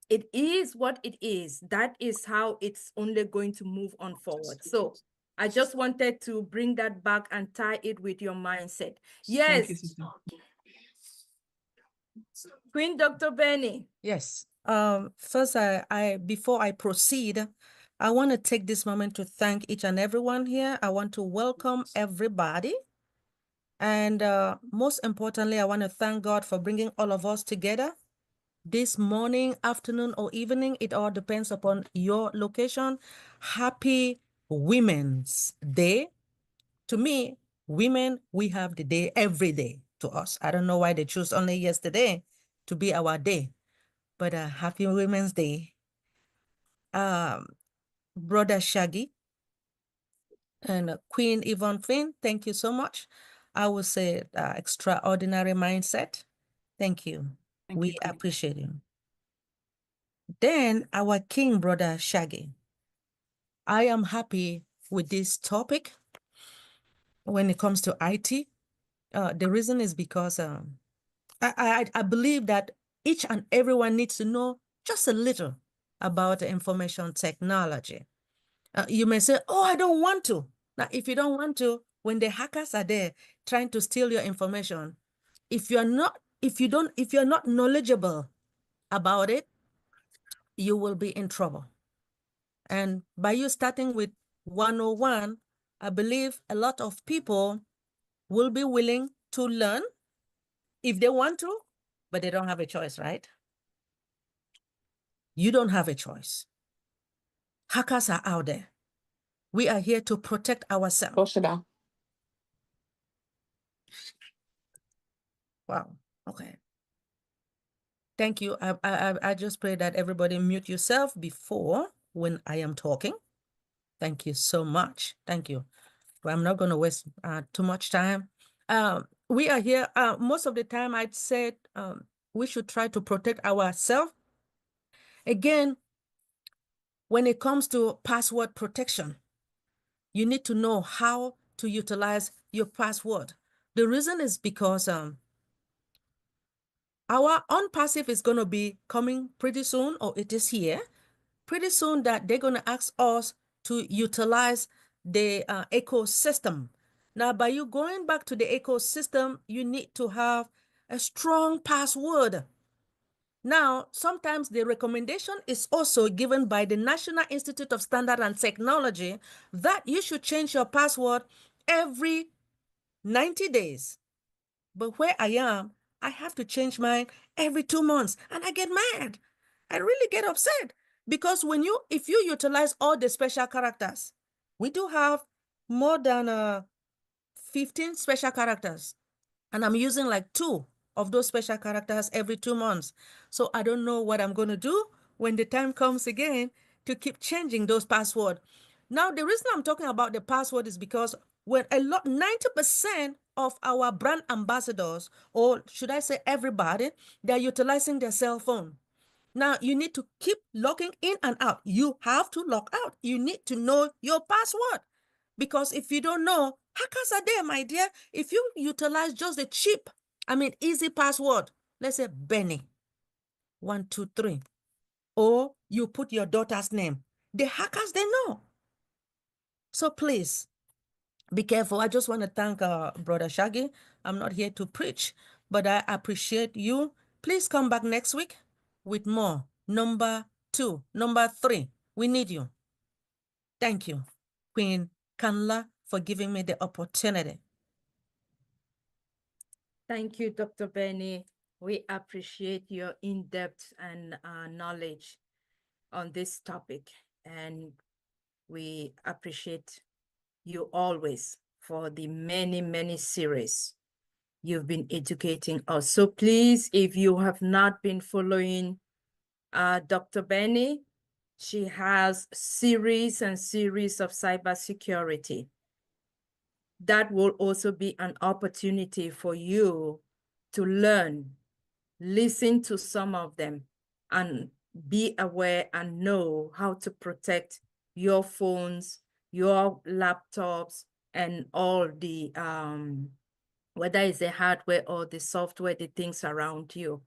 It is what it is. That is how it's only going to move on forward. So I just wanted to bring that back and tie it with your mindset. Yes. Thank you, sister. Queen Dr. Benny. Yes. First, before I proceed, I want to take this moment to thank each and everyone here. I want to welcome everybody. And most importantly, I want to thank God for bringing all of us together this morning, afternoon, or evening. It all depends upon your location. Happy Women's Day. To me, women, we have the day every day to us. I don't know why they choose only yesterday to be our day, but happy Women's Day. Brother Shaggy and Queen Yvonne Finn, thank you so much. I would say extraordinary mindset. Thank you. We appreciate you. Then our King, Brother Shaggy. I am happy with this topic when it comes to IT. The reason is because I believe that each and everyone needs to know just a little about information technology. You may say, oh, I don't want to. Now, if you don't want to, when the hackers are there trying to steal your information, if you're not knowledgeable about it, you will be in trouble. And by you starting with 101, I believe a lot of people will be willing to learn if they want to, but they don't have a choice, right? You don't have a choice. Hackers are out there. We are here to protect ourselves. Wow. Okay. Thank you. I just pray that everybody mute yourself before when I am talking. Thank you so much. Thank you. Well, I'm not going to waste too much time. We are here. Most of the time, I'd say we should try to protect ourselves. Again, when it comes to password protection, you need to know how to utilize your password. The reason is because our ONPASSIVE is going to be coming pretty soon, or it is here pretty soon, that they're going to ask us to utilize the ecosystem. Now, by you going back to the ecosystem, you need to have a strong password. Now, sometimes the recommendation is also given by the National Institute of Standard and Technology that you should change your password every 90 days. But where I am, I have to change mine every 2 months, and I get mad. I really get upset because if you utilize all the special characters, we do have more than 15 special characters, and I'm using like 2 of those special characters every 2 months. So I don't know what I'm going to do when the time comes again to keep changing those passwords. Now, the reason I'm talking about the password is because when 90% of our brand ambassadors, or should I say everybody, they're utilizing their cell phone. Now, you need to keep logging in and out. You have to log out. You need to know your password. Because if you don't know, hackers are there, my dear. If you utilize just the cheap, easy password, let's say Benny, 123, or you put your daughter's name, the hackers, they know. So please, be careful. I just want to thank Brother Shaggy. I'm not here to preach, but I appreciate you. Please come back next week with more. Number 2, number 3, we need you. Thank you, Queen Kanla, for giving me the opportunity. Thank you, Dr. Benny. We appreciate your in-depth and knowledge on this topic, and we appreciate you always for the many, many series you've been educating us. So please, if you have not been following Dr. Benny, she has series and series of cybersecurity. That will also be an opportunity for you to learn, listen to some of them, and be aware and know how to protect your phones, your laptops, and all the, whether it's the hardware or the software, the things around you.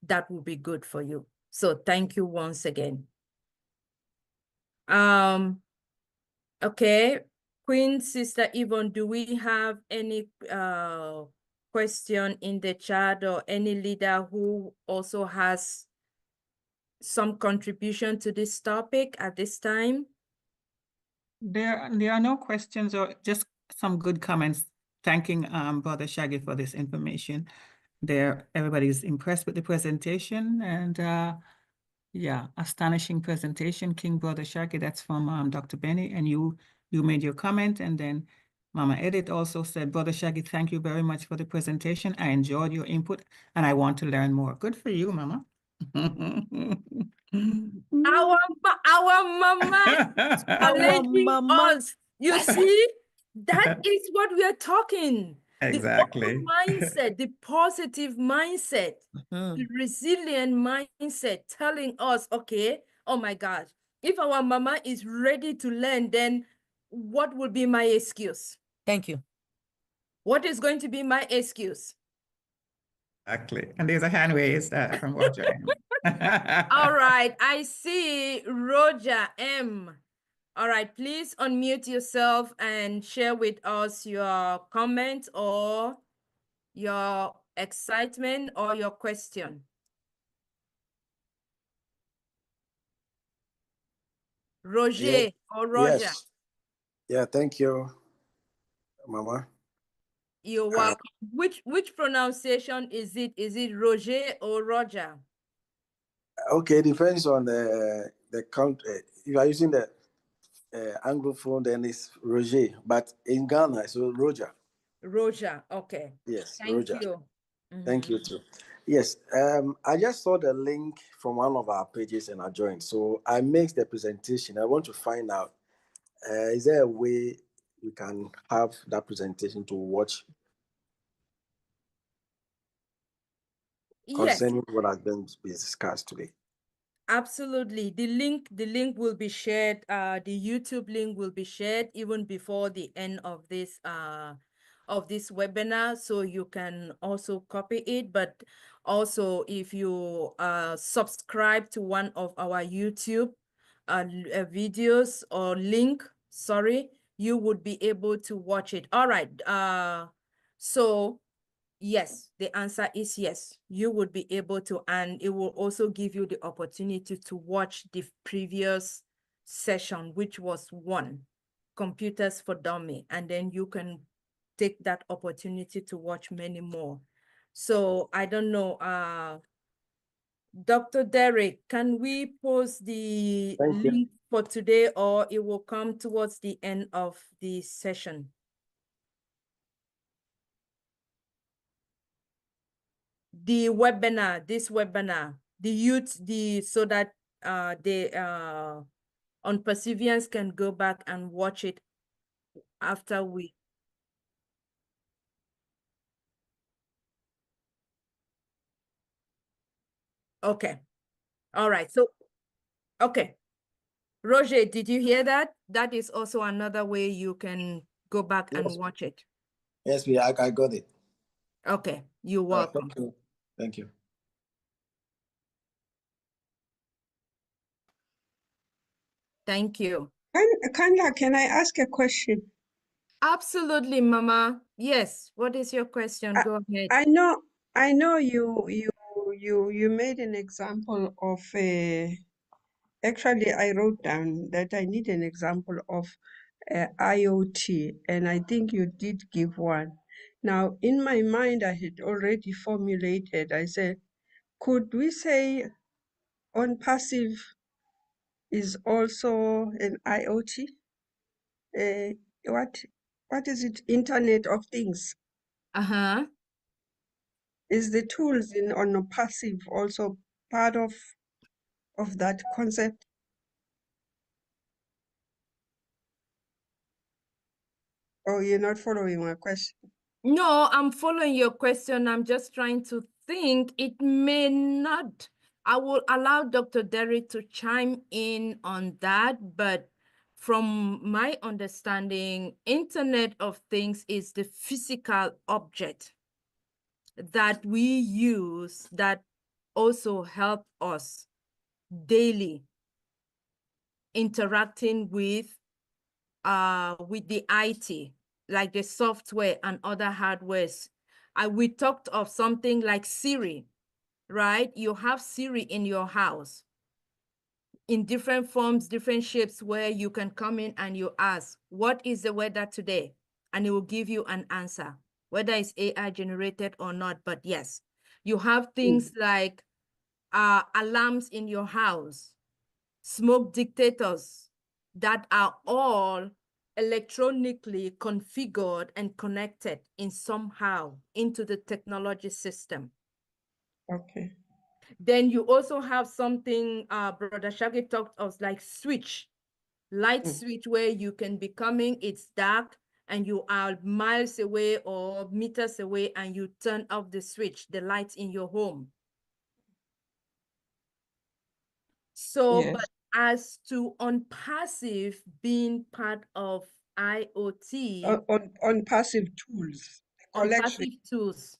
That will be good for you. So thank you once again. Okay, Queen Sister Yvonne, do we have any question in the chat, or any leader who also has some contribution to this topic at this time? There are no questions, or just some good comments thanking Brother Shaggy for this information. Everybody's impressed with the presentation, and yeah, astonishing presentation, King Brother Shaggy. That's from Dr. Benny, and you made your comment, and then Mama Edith also said, Brother Shaggy, thank you very much for the presentation. I enjoyed your input, and I want to learn more. Good for you, Mama. Our mama challenging us. You see, that is what we are talking. Exactly. The mindset, the positive mindset, the resilient mindset, telling us, okay, oh my gosh, if our mama is ready to learn, then what will be my excuse? Thank you. What is going to be my excuse? Exactly. And there's a hand raised from Roger M. All right, I see Roger M. All right, please unmute yourself and share with us your comment or your excitement or your question. Roger or Roger. Yes. Yeah, thank you, Mama. You're welcome. Which pronunciation is it? Is it Roger or Roger? Okay, depends on the country. If you are using the Anglophone, then it's Roger. But in Ghana, it's Roger. Roger, okay. Yes, Thank Roger. you. Thank you too. Yes, I just saw the link from one of our pages and I joined. So I made the presentation. I want to find out, is there a way we can have that presentation to watch concerning what has been discussed today? Absolutely. The link will be shared. The YouTube link will be shared even before the end of this webinar, so you can also copy it. But also, if you subscribe to one of our YouTube videos or link, sorry, you would be able to watch it. All right. So yes, the answer is yes. You would be able to, and it will also give you the opportunity to watch the previous session, which was one, Computers for Dummy, and then you can take that opportunity to watch many more. So I don't know, Dr. Derek, can we post the link for today, or it will come towards the end of the session? The webinar, this webinar, the youth, so that on Perseverance can go back and watch it after we. Okay. All right. So, okay. Roger, did you hear that? That is also another way you can go back and watch it. Yes, I got it. Okay. You're welcome. Thank you. Thank you. Thank you. Kanda, can I ask a question? Absolutely, Mama. Yes. What is your question? Go ahead. I know you made an example of actually I wrote down that I need an example of IoT, and I think you did give one. Now, in my mind, I had already formulated, I said, Could we say ONPASSIVE is also an IoT? What is it? Internet of Things. Uh-huh. Is the tools in ONPASSIVE also part of that concept? Oh, you're not following my question. No, I'm following your question. I'm just trying to think. It may not. I will allow Dr. Derek to chime in on that, but from my understanding, Internet of Things is the physical object that we use that also help us daily interacting with the IT, like the software and other hardwares. We talked of something like Siri, right? You have Siri in your house in different forms, different shapes, where you can come in and you ask, what is the weather today? And it will give you an answer, whether it's AI generated or not. But yes, you have things like alarms in your house, smoke detectors that are all electronically configured and connected in somehow into the technology system. Okay. Then you also have something Brother Shaggy talked of, like light switch, where you can be coming, it's dark, and you are miles away or meters away, and you turn off the switch, the lights in your home. So, Yes. but as to ONPASSIVE being part of IoT, ONPASSIVE tools, the collection. ONPASSIVE tools,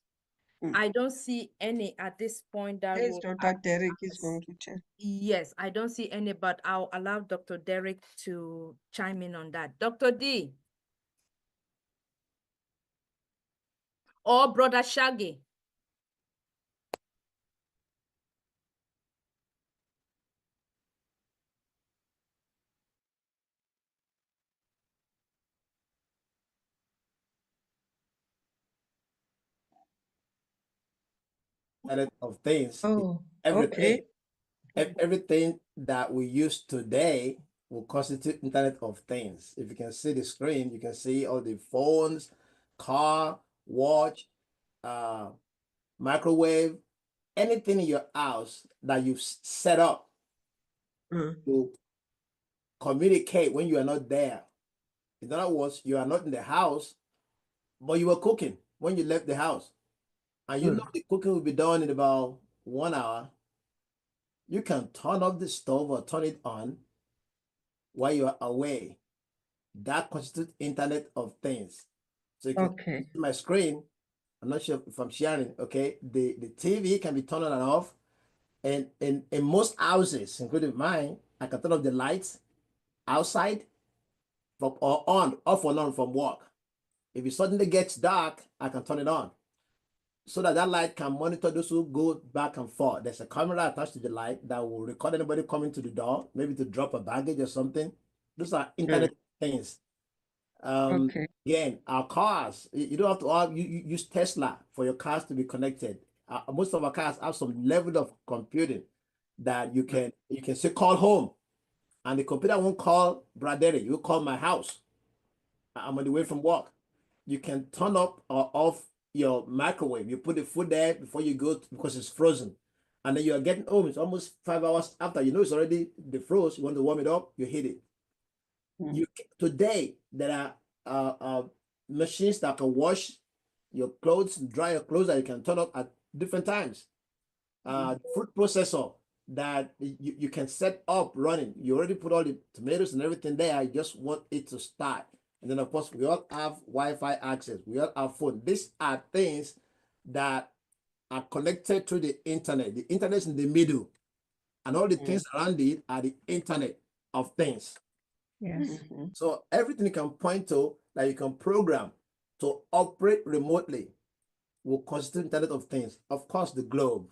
I don't see any at this point that Yes, will Dr. Derek is going to tell. Yes, I don't see any, but I'll allow Dr. Derek to chime in on that. Dr. D or Brother Shaggy. Internet of Things. Oh, Everything. okay. Everything that we use today will constitute Internet of Things. If you can see the screen, you can see all the phones, car, watch, microwave, anything in your house that you've set up to communicate when you are not there. In other words, you are not in the house, but you were cooking when you left the house. And you know the cooking will be done in about 1 hour. You can turn off the stove or turn it on while you are away. That constitutes Internet of Things. So you can see my screen. I'm not sure if I'm sharing. Okay, the TV can be turned on and off, and in most houses, including mine, I can turn off the lights outside from or on, off or on from work. If it suddenly gets dark, I can turn it on, so that light can monitor those who go back and forth. There's a camera attached to the light that will record anybody coming to the door, maybe to drop a baggage or something. Those are Internet things. Again, our cars, you don't have to you use Tesla for your cars to be connected. Most of our cars have some level of computing that you can say call home, and the computer won't call Bradley. You call my house. I'm on the way from work. You can turn up or off your microwave. You put the food there before you go because it's frozen. And then you are getting home. It's almost 5 hours after. You know it's already defrost. You want to warm it up, you hit it. Today, there are machines that can wash your clothes, dry your clothes, that you can turn up at different times. The food processor that you can set up running. You already put all the tomatoes and everything there. I just want it to start. And then, of course, we all have Wi-Fi access. We all have phone. These are things that are connected to the internet. The internet is in the middle, and all the things around it are the Internet of Things. Yes. So everything you can point to that you can program to operate remotely will constitute Internet of Things. Of course, the globe.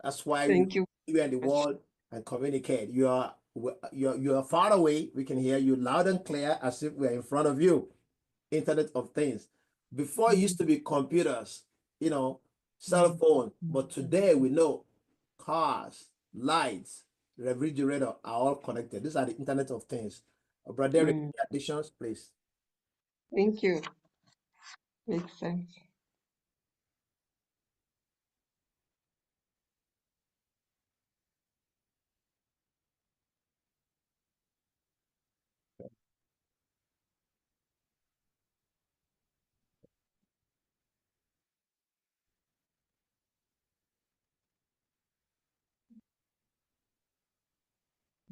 That's why we are in the world and communicate. You are far away. We can hear you loud and clear as if we're in front of you. Internet of Things. Before it used to be computers, cell phone. But today we know cars, lights, refrigerator are all connected. These are the Internet of Things. Brother Derek, any additions, please? Thank you. Makes sense.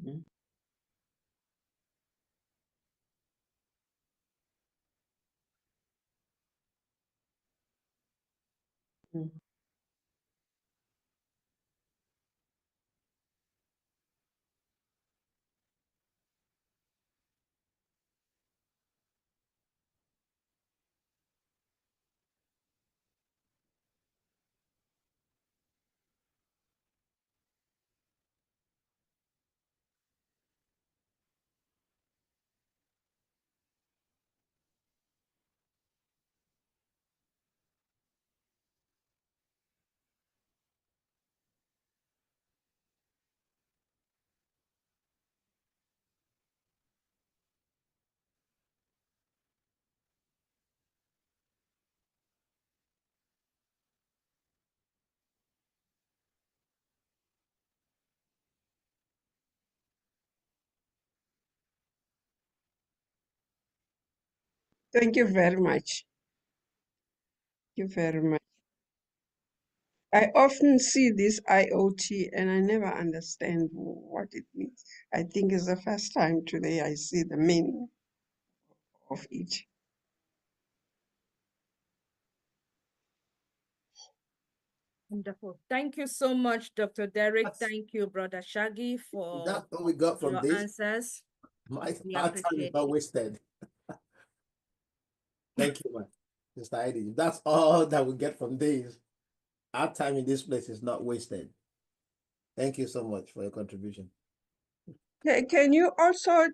Mm. Mm. Thank you very much. Thank you very much. I often see this IoT and I never understand what it means. I think it's the first time today I see the meaning of it. Wonderful. Thank you so much, Dr. Derek. Thank you, Brother Shaggy, for That's what we got from your this. answers. We Our time is appreciate not it. wasted. Thank you, man. Mr. Heidi. That's all that we get from this. Our time in this place is not wasted. Thank you so much for your contribution. Can you also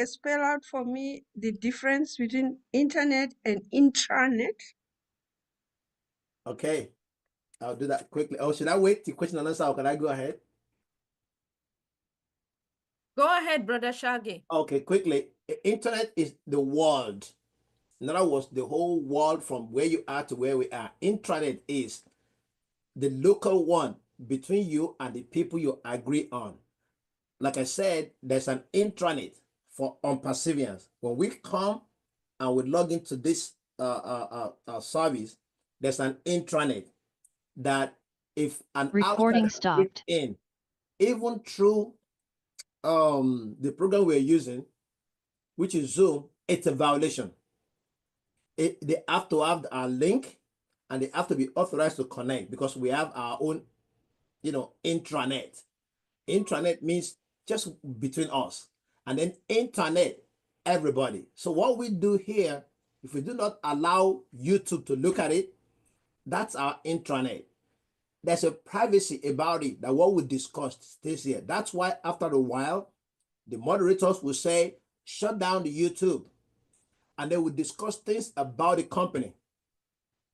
spell out for me the difference between internet and intranet? Okay, I'll do that quickly. Oh, should I wait till question and answer or can I go ahead? Go ahead, Brother Shaggy. Okay, quickly. Internet is the world. In other words, the whole world from where you are to where we are. Intranet is the local one between you and the people you agree on. Like I said, there's an intranet for unperseverance. When we come and we log into this service, there's an intranet that if an recording outsider stopped in, even through the program we're using, which is Zoom, it's a violation. They have to have a link and they have to be authorized to connect because we have our own, intranet. Intranet means just between us, and then internet, everybody. So what we do here, if we do not allow YouTube to look at it, that's our intranet. There's a privacy about it that what we discussed stays here. That's why after a while, the moderators will say, shut down the YouTube. And they will discuss things about the company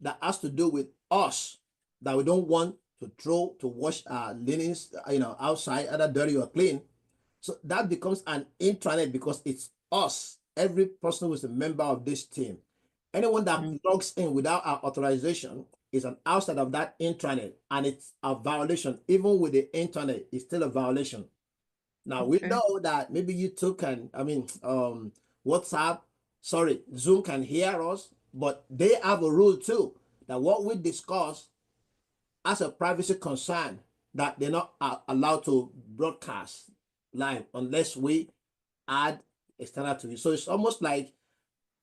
that has to do with us that we don't want to wash our linens, outside, either dirty or clean. So that becomes an intranet because it's us, every person who is a member of this team. Anyone that logs in without our authorization is an outside of that intranet, and it's a violation. Even with the internet, it's still a violation. Now we know that maybe YouTube can, WhatsApp, Zoom can hear us, but they have a rule too that what we discuss as a privacy concern, that they're not allowed to broadcast live unless we add external to it. So it's almost like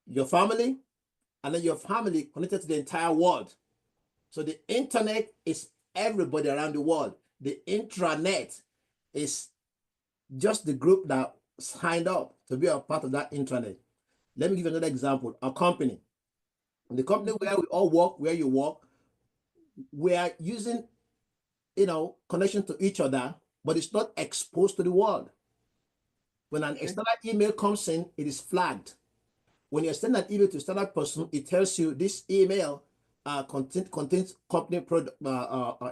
your family and then your family connected to the entire world. So the internet is everybody around the world. The intranet is just the group that signed up to be a part of that intranet. Let me give you another example. A company. The company where we all work, where you work, we are using, connection to each other, but it's not exposed to the world. When an external email comes in, it is flagged. When you send an email to a standard person, it tells you this email contains company product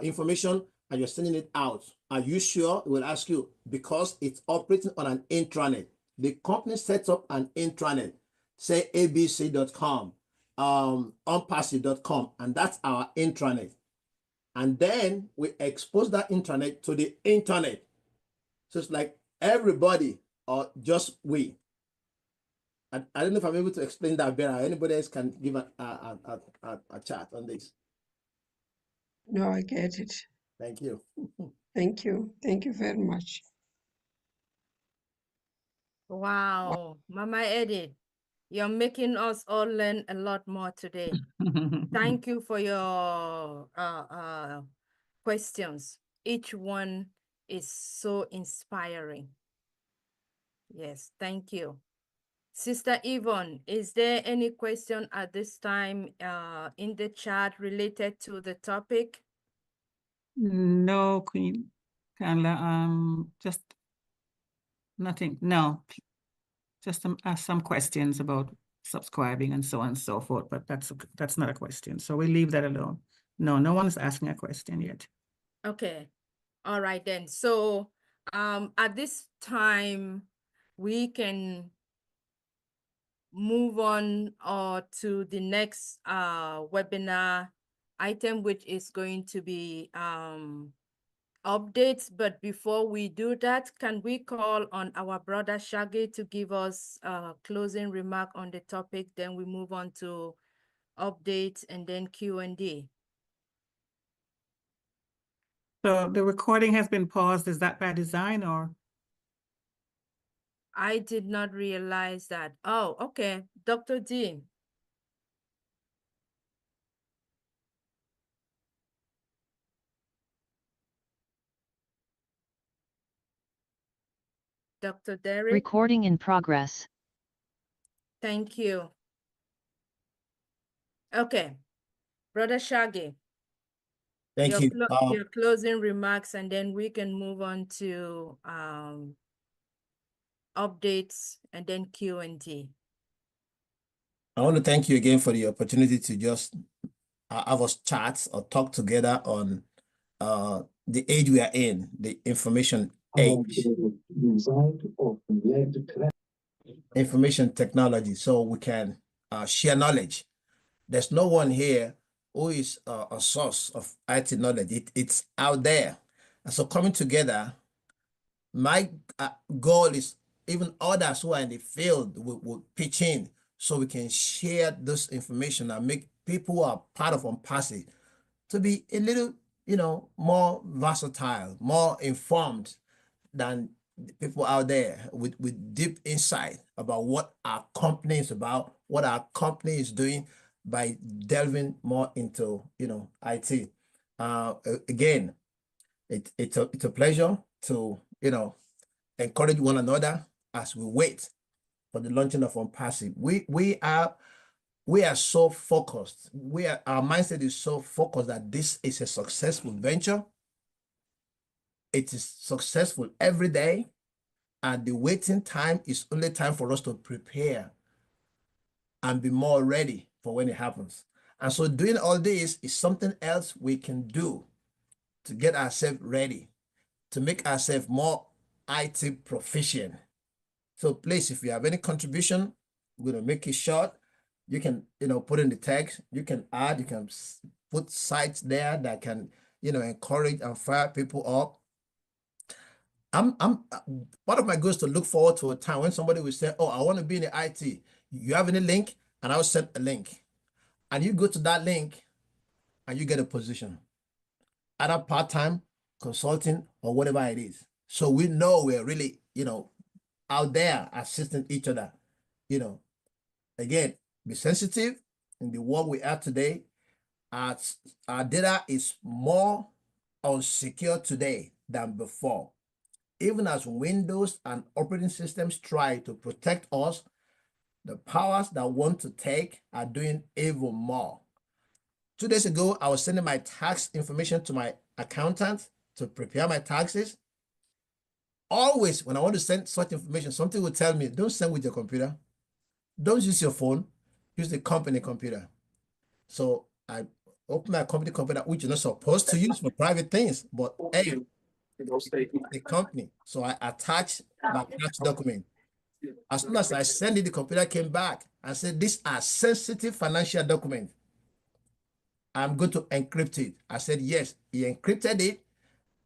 information and you're sending it out. Are you sure? It will ask you, because it's operating on an intranet. The company sets up an intranet, say abc.com, ONPASSIVE.com, and that's our intranet. And then we expose that intranet to the internet. So it's like everybody or just we. I don't know if I'm able to explain that better. Anybody else can give a chat on this. No, I get it. Thank you. Thank you. Thank you very much. Wow, Mama Edith, you're making us all learn a lot more today. Thank you for your questions. Each one is so inspiring. Yes, thank you. Sister Yvonne, is there any question at this time in the chat related to the topic? No, Queen Carla, just nothing. No, just ask some questions about subscribing and so on and so forth, but that's not a question. So we leave that alone. No, no one is asking a question yet. Okay. All right then. So at this time, we can move on to the next webinar item, which is going to be updates. But before we do that, can we call on our brother Shaggy to give us a closing remark on the topic? Then we move on to updates and then Q&A. So the recording has been paused. Is that by design or? I did not realize that. Oh, okay. Dr. D. Dr. Derek. Recording in progress. Thank you. Okay. Brother Shaggy. Thank you. Your closing remarks, and then we can move on to updates and then Q&A. I want to thank you again for the opportunity to just have us chat or talk together on the age we are in, the information age, information technology, so we can share knowledge. There's no one here who is a source of IT knowledge. It's out there. And so coming together, my goal is even others who are in the field will pitch in so we can share this information and make people who are part of ONPASSIVE to be a little, more versatile, more informed than the people out there with deep insight about what our company is about, what our company is doing by delving more into, IT. Again, it's a pleasure to, encourage one another as we wait for the launching of ONPASSIVE. We are so focused. Our mindset is so focused that this is a successful venture. It is successful every day, and the waiting time is only time for us to prepare and be more ready for when it happens. And so doing all this is something else we can do to get ourselves ready, to make ourselves more IT proficient. So please, if you have any contribution, we're going to make it short. You can, put in the text, you can add, you can put sites there that can, encourage and fire people up. One of my goals to look forward to a time when somebody will say, oh, I want to be in the IT. You have any link? And I'll send a link. And you go to that link and you get a position, either part-time, consulting, or whatever it is. So we know we're really, out there assisting each other. Again, be sensitive in the world we are today. Our data is more unsecure today than before. Even as Windows and operating systems try to protect us, the powers that want to take are doing even more. 2 days ago, I was sending my tax information to my accountant to prepare my taxes. Always, when I want to send such information, something will tell me, don't send with your computer. Don't use your phone, use the company computer. So I open my company computer, which you're not supposed to use for private things, but hey, the company. So I attach my tax document. As soon as I send it, the computer came back and said, these are sensitive financial documents. I'm going to encrypt it. I said, yes. He encrypted it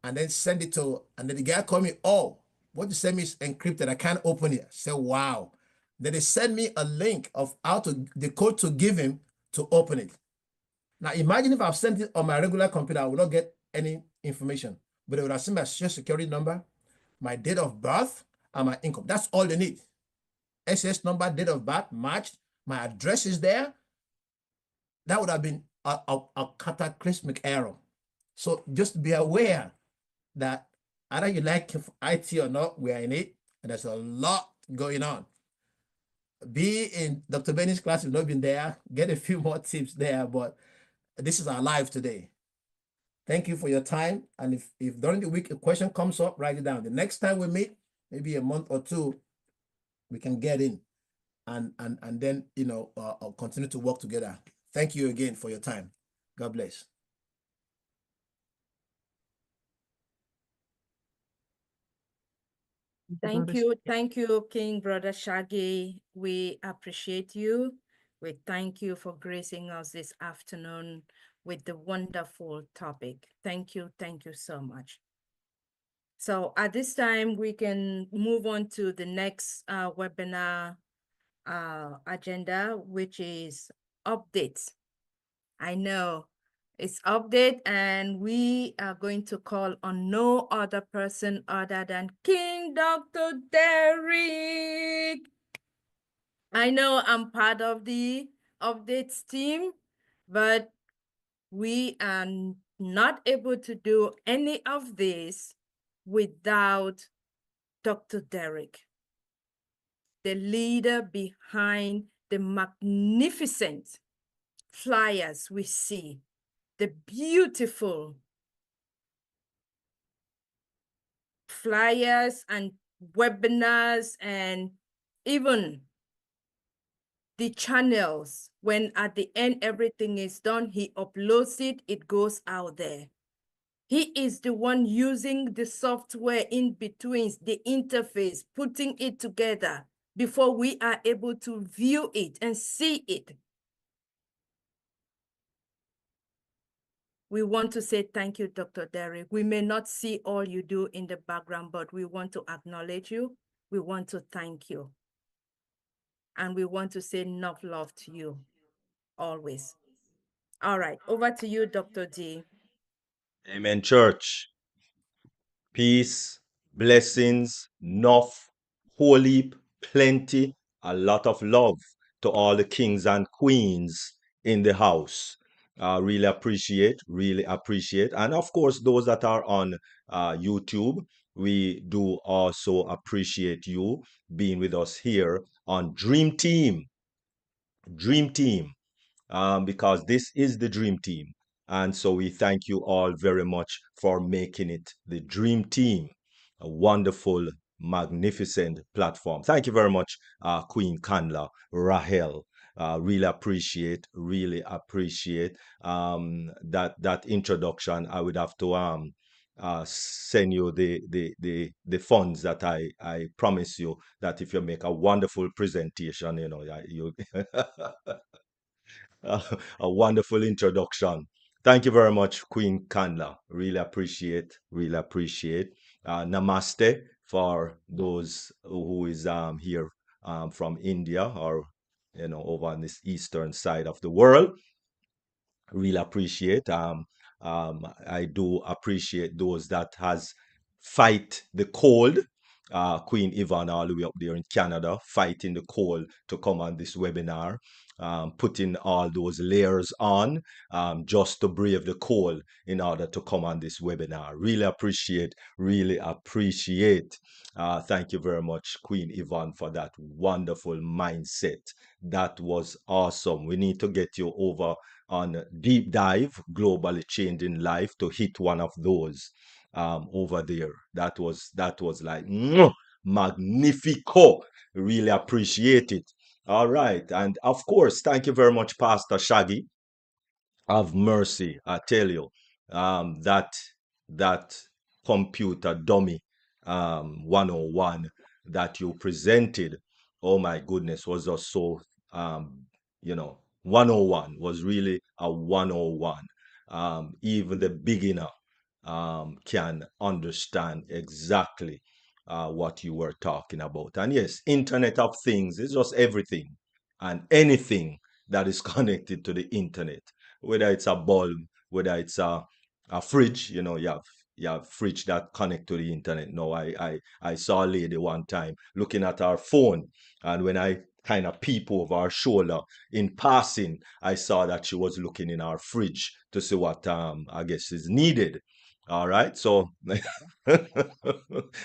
and then send it to, and then the guy called me, oh, what you send me is encrypted. I can't open it. I said, wow. Then they send me a link of how to, the code to give him to open it. Now imagine if I've sent it on my regular computer, I will not get any information, but they would have seen my social security number, my date of birth, and my income. That's all they need. SS number, date of birth, matched, my address is there. That would have been a cataclysmic error. So just be aware that either you like IT or not, we are in it, and there's a lot going on. Be in Dr. Benny's class, you've not been there, get a few more tips there, but this is our life today. Thank you for your time. And if during the week a question comes up, write it down. The next time we meet, maybe a month or two, we can get in and then, you know, continue to work together. Thank you again for your time. God bless. Thank you, King Brother Shaggy. We appreciate you. We thank you for gracing us this afternoon with the wonderful topic. Thank you so much. So at this time, we can move on to the next webinar agenda, which is updates. I know it's update, and we are going to call on no other person other than King Dr. Derek. I know I'm part of the updates team, but we are not able to do any of this without Dr. Derek, the leader behind the magnificent flyers we see, the beautiful flyers and webinars, and even the channels. When at the end everything is done, he uploads it, it goes out there. He is the one using the software in between, the interface, putting it together before we are able to view it and see it. We want to say thank you, Dr. Derek. We may not see all you do in the background, but we want to acknowledge you. We want to thank you. And we want to say enough love to you always. All right, over to you, Dr. D. Amen, church. Peace, blessings, enough, holy, plenty, a lot of love to all the kings and queens in the house. Really appreciate. And of course, those that are on YouTube, we do also appreciate you being with us here on Dream Team. Dream Team. Because this is the dream team. And so we thank you all very much for making it the dream team. A wonderful, magnificent platform. Thank you very much, Queen Kanla, Rahel. Really appreciate that introduction. I would have to send you the funds that I promise you that if you make a wonderful presentation, you know, you a wonderful introduction. Thank you very much, Queen Kanla. Really appreciate. Namaste for those who is here from India or over on this eastern side of the world. Really appreciate. I do appreciate those that has fight the cold. Queen Yvonne all the way up there in Canada, fighting the cold to come on this webinar, putting all those layers on just to brave the cold in order to come on this webinar. Really appreciate. Thank you very much, Queen Yvonne, for that wonderful mindset. That was awesome. We need to get you over on Deep Dive, Globally Changing Life, to hit one of those over there. That was like magnifico. Really appreciate it. All right. And of course, thank you very much, Pastor Shaggy, Have mercy, I tell you. That computer dummy 101 that you presented, oh my goodness, was just so 101 was really a 101. Even the beginner can understand exactly what you were talking about. And yes, Internet of Things is just everything and anything that is connected to the internet, whether it's a bulb, whether it's a fridge. You have fridge that connect to the internet. No, I saw a lady one time looking at her phone, and when I kind of peep over her shoulder in passing, I saw that she was looking in our fridge to see what I guess is needed. All right, so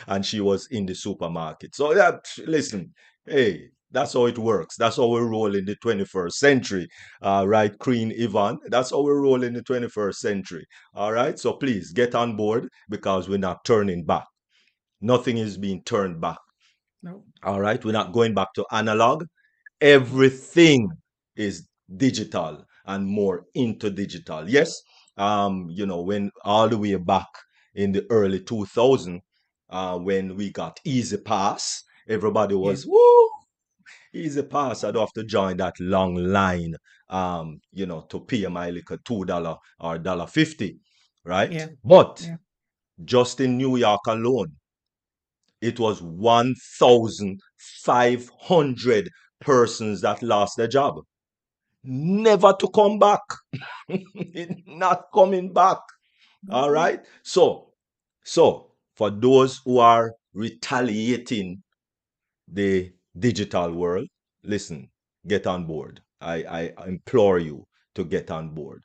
and she was in the supermarket. So yeah, listen, hey, that's how it works. That's how we roll in the 21st century. Right, Queen Yvonne? That's how we roll in the 21st century. All right, so please get on board because we're not turning back. Nothing is being turned back. No. All right, we're not going back to analog. Everything is digital and more into digital. Yes, when all the way back in the early 2000s, when we got Easy Pass, everybody Yeah. was, woo, Easy Pass. I don't have to join that long line, to pay my little $2 or $1.50, right? Yeah. But Yeah. just in New York alone, it was 1,500 persons that lost their job, never to come back. Not coming back. All right. So for those who are retaliating the digital world, listen, get on board. I implore you to get on board.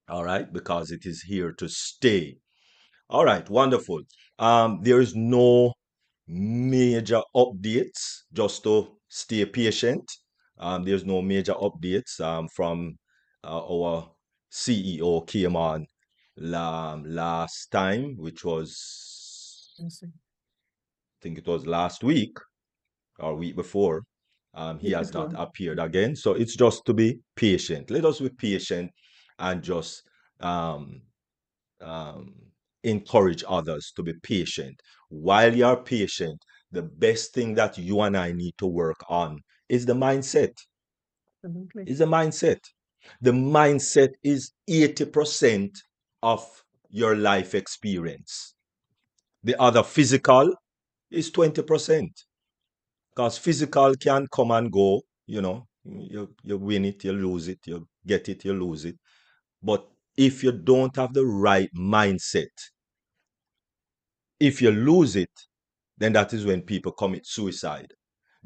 All right, because it is here to stay. All right, wonderful. There is no major updates, just to stay patient. There's no major updates from our CEO came on last time, which was, I think it was last week or week before. He has not appeared again. So it's just to be patient. Let us be patient and just um, um, encourage others to be patient. While you're patient, the best thing that you and I need to work on is the mindset. Absolutely. Is the mindset. The mindset is 80% of your life experience. The other physical is 20%. Because physical can come and go, you win it, you lose it, you get it, you lose it. But if you don't have the right mindset, if you lose it, then that is when people commit suicide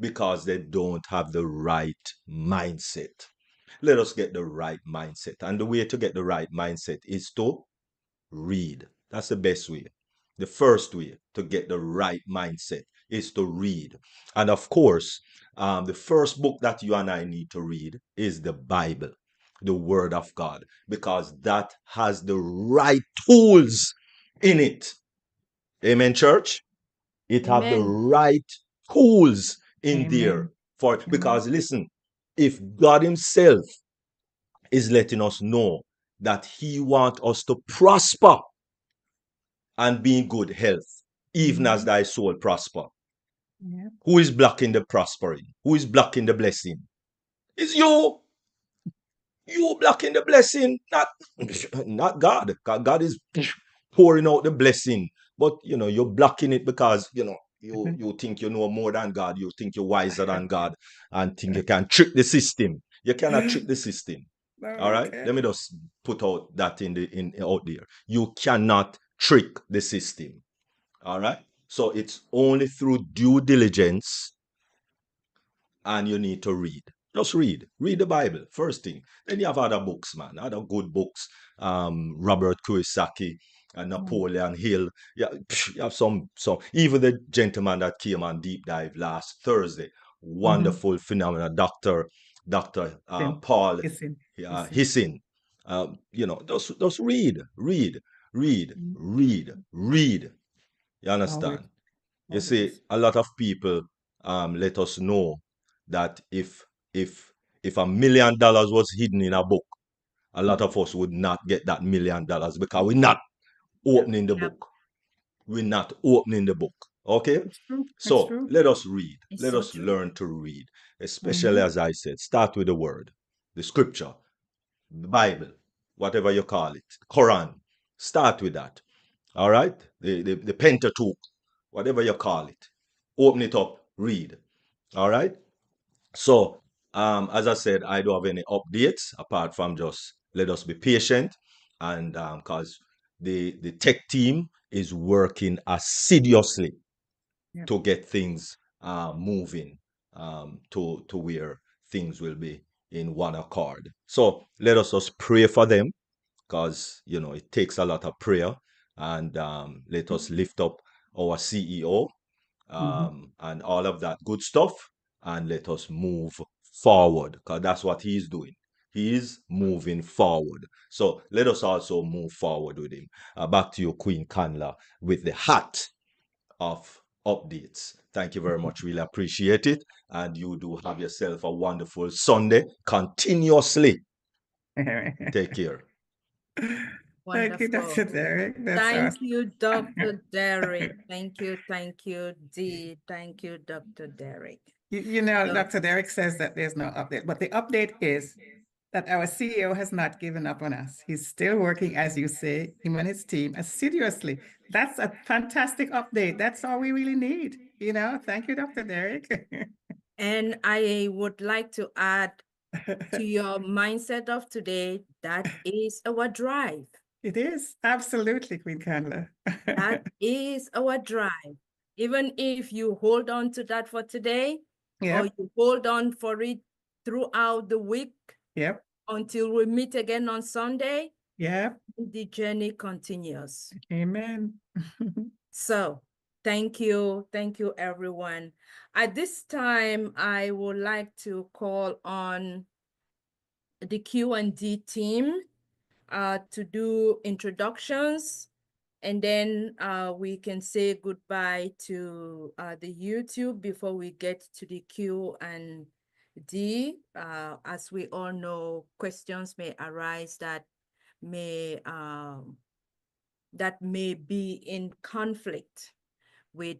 because they don't have the right mindset. Let us get the right mindset. And the way to get the right mindset is to read. That's the best way. The first way to get the right mindset is to read. And of course, the first book that you and I need to read is the Bible, the Word of God, because that has the right tools in it. Amen, church? It have the Amen. right tools in there Amen. for it. Because listen, if God Himself is letting us know that He wants us to prosper and be in good health, even as thy soul prosper. Yeah. Who is blocking the prospering? Who is blocking the blessing? It's you. You blocking the blessing, not God. God is pouring out the blessing, but you're blocking it because you think you know more than God. You think you're wiser than God, and think you can trick the system. You cannot trick the system. All right. Okay. Let me just put out that out there. You cannot trick the system. All right. So it's only through due diligence, and you need to read. Just read. Read the Bible, first thing. Then you have other books, man, other good books. Robert Kiyosaki and Napoleon Hill. Yeah, you have some. Even the gentleman that came on Deep Dive last Thursday, wonderful, phenomenal Doctor Paul Listen. Hissin. Just read. You Always. understand? You see, a lot of people let us know that if $1 million was hidden in a book, a lot of us would not get that $1 million because we're not opening the book. We're not opening the book. Okay? It's true. It's So true. let us read. It's Let so us true. learn to read, especially as I said, start with the word, the scripture, the Bible, whatever you call it, Quran. Start with that. All right? The Pentateuch, whatever you call it. Open it up, read. All right? So, as I said, I don't have any updates apart from just let us be patient, and because the tech team is working assiduously Yep. to get things moving to where things will be in one accord. So let us just pray for them, because it takes a lot of prayer, and let us lift up our CEO and all of that good stuff, and let us move forward, because that's what he's doing. He is moving forward. So let us also move forward with him. Back to you, Queen Kanla, with the hat of updates. Thank you very much. Really appreciate it. And you do have yourself a wonderful Sunday continuously. Take care. Thank you, Wonderful. Dr. Derek. That's Thank awesome. you, Dr. Derek. Thank you, Dee. Thank you, Dr. Derek. You know, So- Dr. Derek says that there's no update, but the update is that our CEO has not given up on us. He's still working, as you say, him and his team assiduously. That's a fantastic update. That's all we really need. Thank you, Dr. Derek. And I would like to add to your mindset of today, that is our drive. It is absolutely, Queen Candler. That is our drive. Even if you hold on to that for today, or Yep. you hold on for it throughout the week Yep. until we meet again on Sunday, Yep. the journey continues. Amen. So thank you, everyone. At this time, I would like to call on the Q&D team to do introductions, and then we can say goodbye to the YouTube before we get to the Q&D. As we all know, questions may arise that may be in conflict with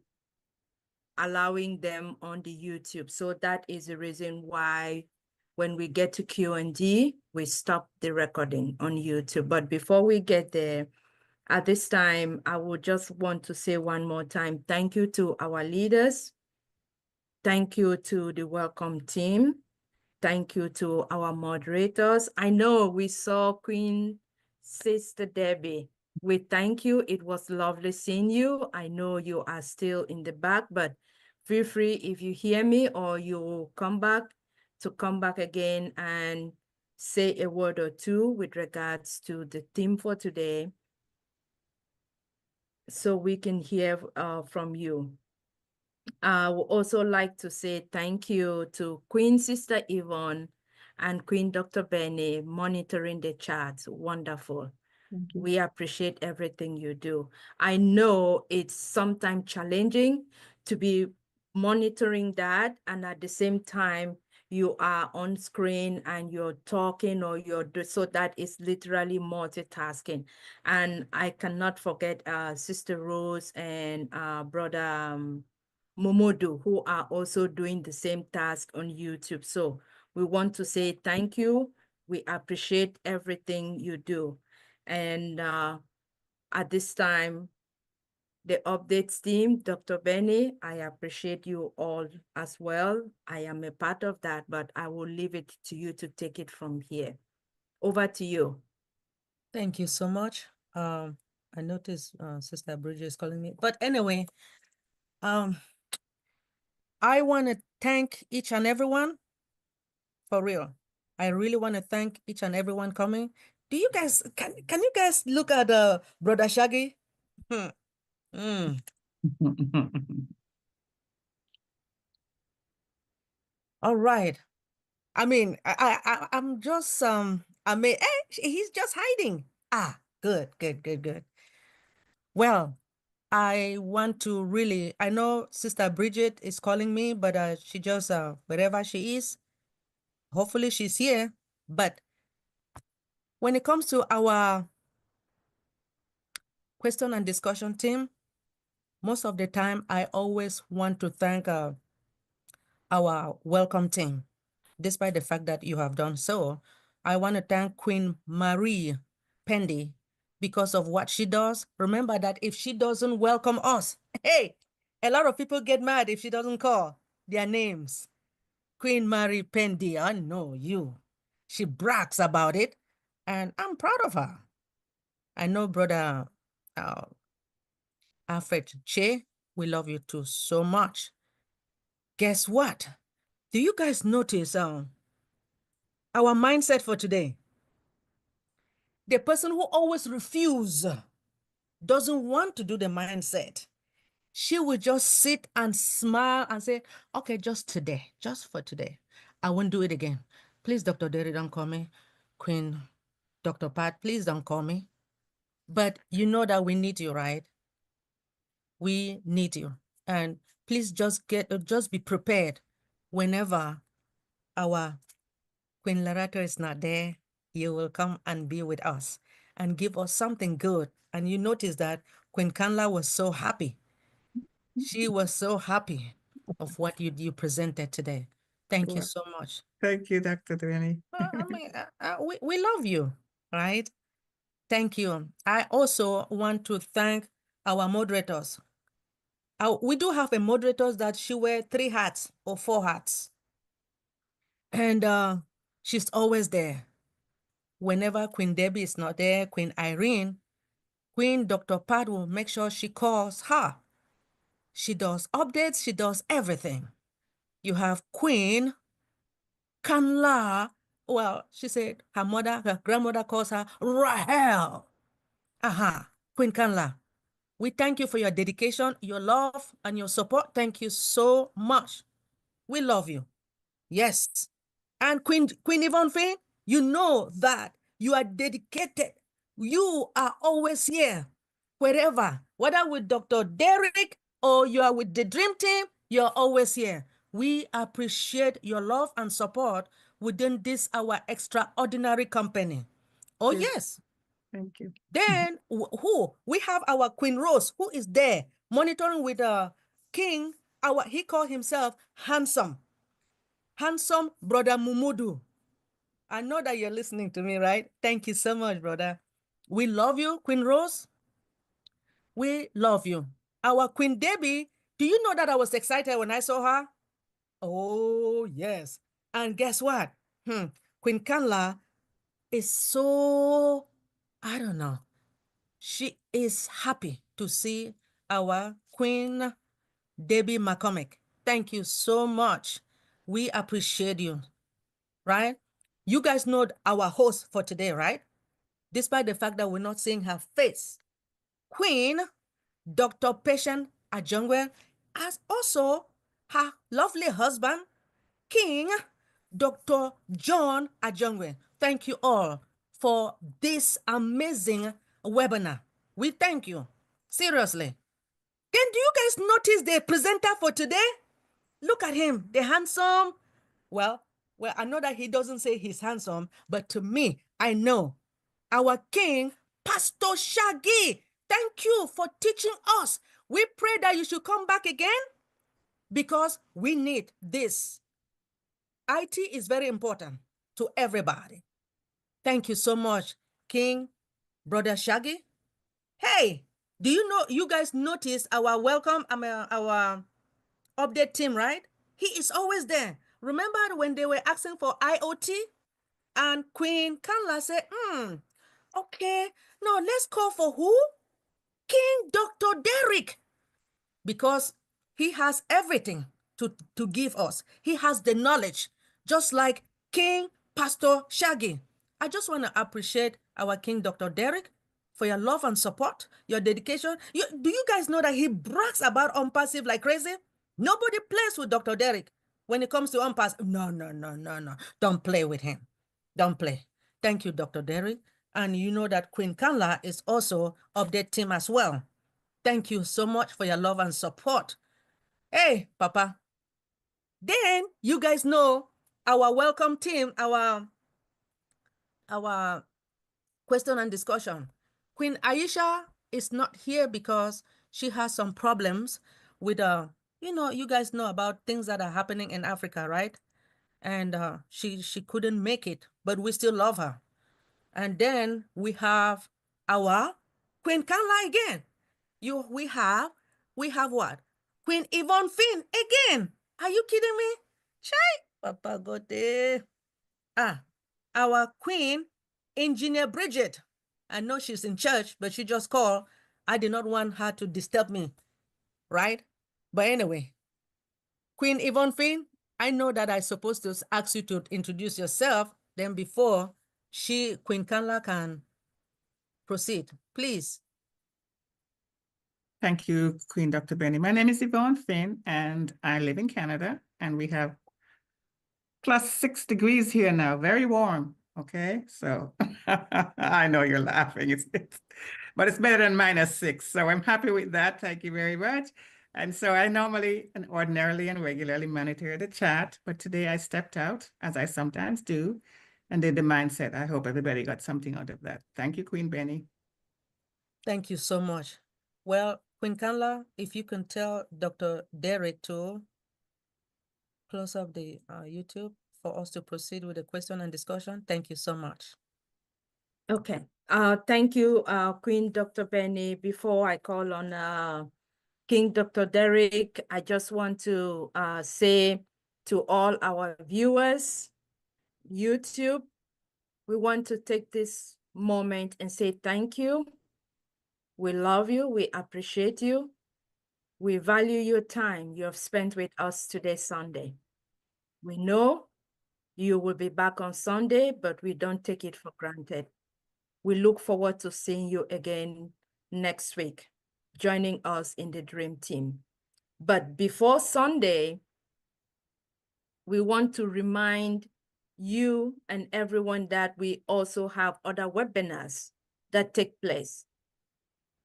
allowing them on the YouTube. So that is the reason why when we get to Q&D, we stop the recording on YouTube. But before we get there, at this time, I would just want to say one more time, thank you to our leaders. Thank you to the welcome team. Thank you to our moderators. I know we saw Queen Sister Debbie. We thank you. It was lovely seeing you. I know you are still in the back, but feel free, if you hear me or you come back, to come back again and say a word or two with regards to the theme for today, so we can hear from you. I would also like to say thank you to Queen Sister Yvonne and Queen Dr. Benny monitoring the charts. Wonderful. We appreciate everything you do. I know it's sometimes challenging to be monitoring that, and at the same time, you are on screen and you're talking, or so that is literally multitasking. And I cannot forget Sister Rose and Brother Momodu, who are also doing the same task on YouTube. So we want to say thank you. We appreciate everything you do. And at this time, the updates team, Dr. Benny, I appreciate you all as well. I am a part of that, but I will leave it to you to take it from here. Over to you. Thank you so much. I noticed Sister Bridget is calling me. But anyway, I want to thank each and everyone, for real. I really want to thank each and everyone coming. Do you guys, can you guys look at Brother Shaggy? All right. I mean, I'm just I mean, he's just hiding. Ah, good. Well, I want to really, I know Sister Bridget is calling me, but she just wherever she is, hopefully she's here. But when it comes to our question and discussion team, most of the time, I always want to thank our welcome team. Despite the fact that you have done so, I want to thank Queen Marie Pendy because of what she does. Remember that if she doesn't welcome us, hey, a lot of people get mad if she doesn't call their names. Queen Marie Pendy, I know you. She brags about it, and I'm proud of her. I know Brother Alfred Che, we love you too so much. Guess what? Do you guys notice our mindset for today? The person who always refuses doesn't want to do the mindset. She will just sit and smile and say, okay, just today, just for today. I won't do it again. Please, Dr. Derry, don't call me. Queen Dr. Pat, please don't call me. But you know that we need you, right? We need you. And please just be prepared whenever our Queen Loretta is not there, you will come and be with us and give us something good. And you notice that Queen Kanla was so happy. She was so happy of what you presented today. Thank you so much. Thank you, Dr. Dwayne. I mean, we love you, right? Thank you. I also want to thank our moderators. We do have a moderators that she wear 3 hats or 4 hats. And she's always there. Whenever Queen Debbie is not there, Queen Irene, Queen Dr. Pat will make sure she calls her. She does updates, she does everything. You have Queen Kanla. Well, she said her grandmother calls her Rahel. Queen Kanla. We thank you for your dedication, your love, and your support. Thank you so much. We love you. Yes. And Queen Yvonne Fane, you know that you are dedicated. You are always here, wherever, whether with Dr. Derek or you are with the Dream Team, you're always here. We appreciate your love and support within this, our extraordinary company. Oh, yes. Thank you. Then who? We have our Queen Rose, who is there monitoring with King. He called himself Handsome Brother Mumudu. I know that you're listening to me, right? Thank you so much, brother. We love you, Queen Rose. We love you. Our Queen Debbie, do you know that I was excited when I saw her? Oh, yes. And guess what? Queen Kanla is so, I don't know. She is happy to see our Queen Debbie McCormick. Thank you so much. We appreciate you, right? You guys know our host for today, right? Despite the fact that we're not seeing her face. Queen Dr. Patient Ajongwe, as also her lovely husband, King Dr. John Ajongwe. Thank you all for this amazing webinar. We thank you. Seriously. Then do you guys notice the presenter for today? Look at him, the handsome. Well, I know that he doesn't say he's handsome, but to me, I know our king, Pastor Shaggy. Thank you for teaching us. We pray that you should come back again because we need this. IT is very important to everybody. Thank you so much, King, Brother Shaggy. Hey, do you know, you guys notice our welcome, our update team, right? He is always there. Remember when they were asking for IoT? And Queen Kanla said, okay, now let's call for who? King Dr. Derek. Because he has everything to give us. He has the knowledge, just like King Pastor Shaggy. I just want to appreciate our King Dr. Derek for your love and support, your dedication. Do you guys know that he brags about ONPASSIVE like crazy? Nobody plays with Dr. Derek when it comes to ONPASSIVE. No. Don't play with him. Don't play. Thank you, Dr. Derek. And you know that Queen Kanla is also update team as well. Thank you so much for your love and support. Hey, Papa. Then you guys know our welcome team, our question and discussion. Queen Aisha is not here because she has some problems with, you guys know about things that are happening in Africa, right? And she couldn't make it, but we still love her. And then we have our Queen Kanla again. We have what? Queen Yvonne Finn again. Are you kidding me? Chai, Papa Gote. Our Queen Engineer Bridget. I know she's in church, but she just called. I did not want her to disturb me, right? But anyway, Queen Yvonne Finn, I know that I'm supposed to ask you to introduce yourself. Then before Queen Kanla can proceed, please. Thank you, Queen Dr. Benny. My name is Yvonne Finn, and I live in Canada, and we have +6 degrees here now, very warm. Okay, so I know you're laughing, but it's better than -6. So I'm happy with that. Thank you very much. And so I normally and ordinarily and regularly monitor the chat, but today I stepped out, as I sometimes do, and did the mindset. I hope everybody got something out of that. Thank you, Queen Benny. Thank you so much. Well, Queen Kanla, if you can tell Dr. Derek to close up the YouTube for us to proceed with the question and discussion. Thank you so much. Okay. Thank you, Queen Dr. Benny. Before I call on King Dr. Derek, I just want to say to all our viewers, YouTube, we want to take this moment and say thank you. We love you. We appreciate you. We value your time you have spent with us today, Sunday. We know you will be back on Sunday, but we don't take it for granted. We look forward to seeing you again next week, joining us in the Dream Team. But before Sunday, we want to remind you and everyone that we also have other webinars that take place.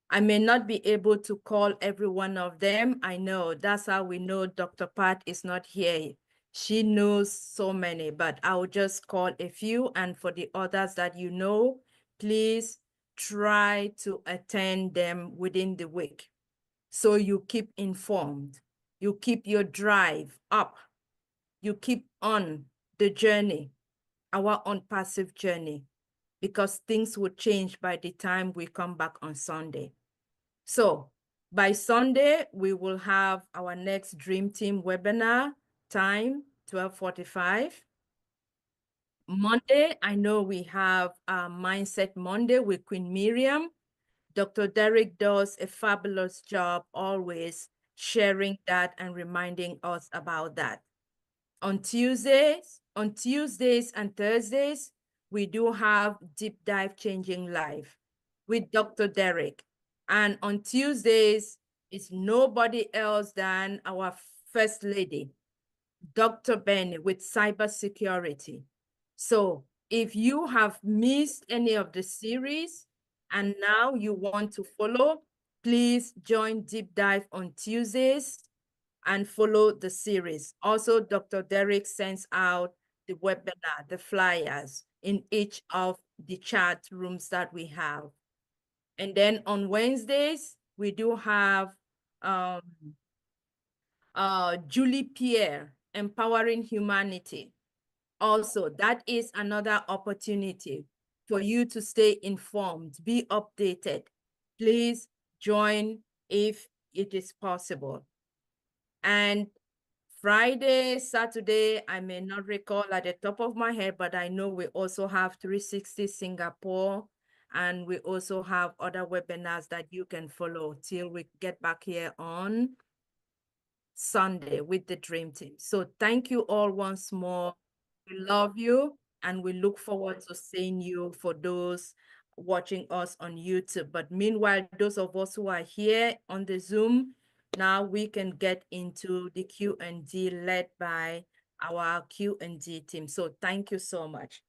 I may not be able to call every one of them. I know that's how we know Dr. Pat is not here. She knows so many, but I'll just call a few. And for the others that you know, please try to attend them within the week. So you keep informed, you keep your drive up, you keep on the journey, our ONPASSIVE journey, because things will change by the time we come back on Sunday. So by Sunday, we will have our next Dream Team webinar, time 12:45. Monday, I know we have Mindset Monday with Queen Miriam. Dr. Derek does a fabulous job always sharing that and reminding us about that. On Tuesdays and Thursdays, we do have Deep Dive Changing Life with Dr. Derek. And on Tuesdays, it's nobody else than our First Lady, Dr. Benny, with cybersecurity. So if you have missed any of the series and now you want to follow, please join Deep Dive on Tuesdays and follow the series. Also, Dr. Derek sends out the webinar, the flyers in each of the chat rooms that we have. And then on Wednesdays, we do have Julie Pierre, Empowering Humanity. Also, that is another opportunity for you to stay informed, be updated. Please join if it is possible. And Friday, Saturday, I may not recall at the top of my head, but I know we also have 360 Singapore, and we also have other webinars that you can follow till we get back here on Sunday with the Dream Team. So thank you all once more. We love you, and we look forward to seeing you for those watching us on YouTube. But meanwhile, those of us who are here on the Zoom, now we can get into the Q&D led by our Q&D team. So thank you so much.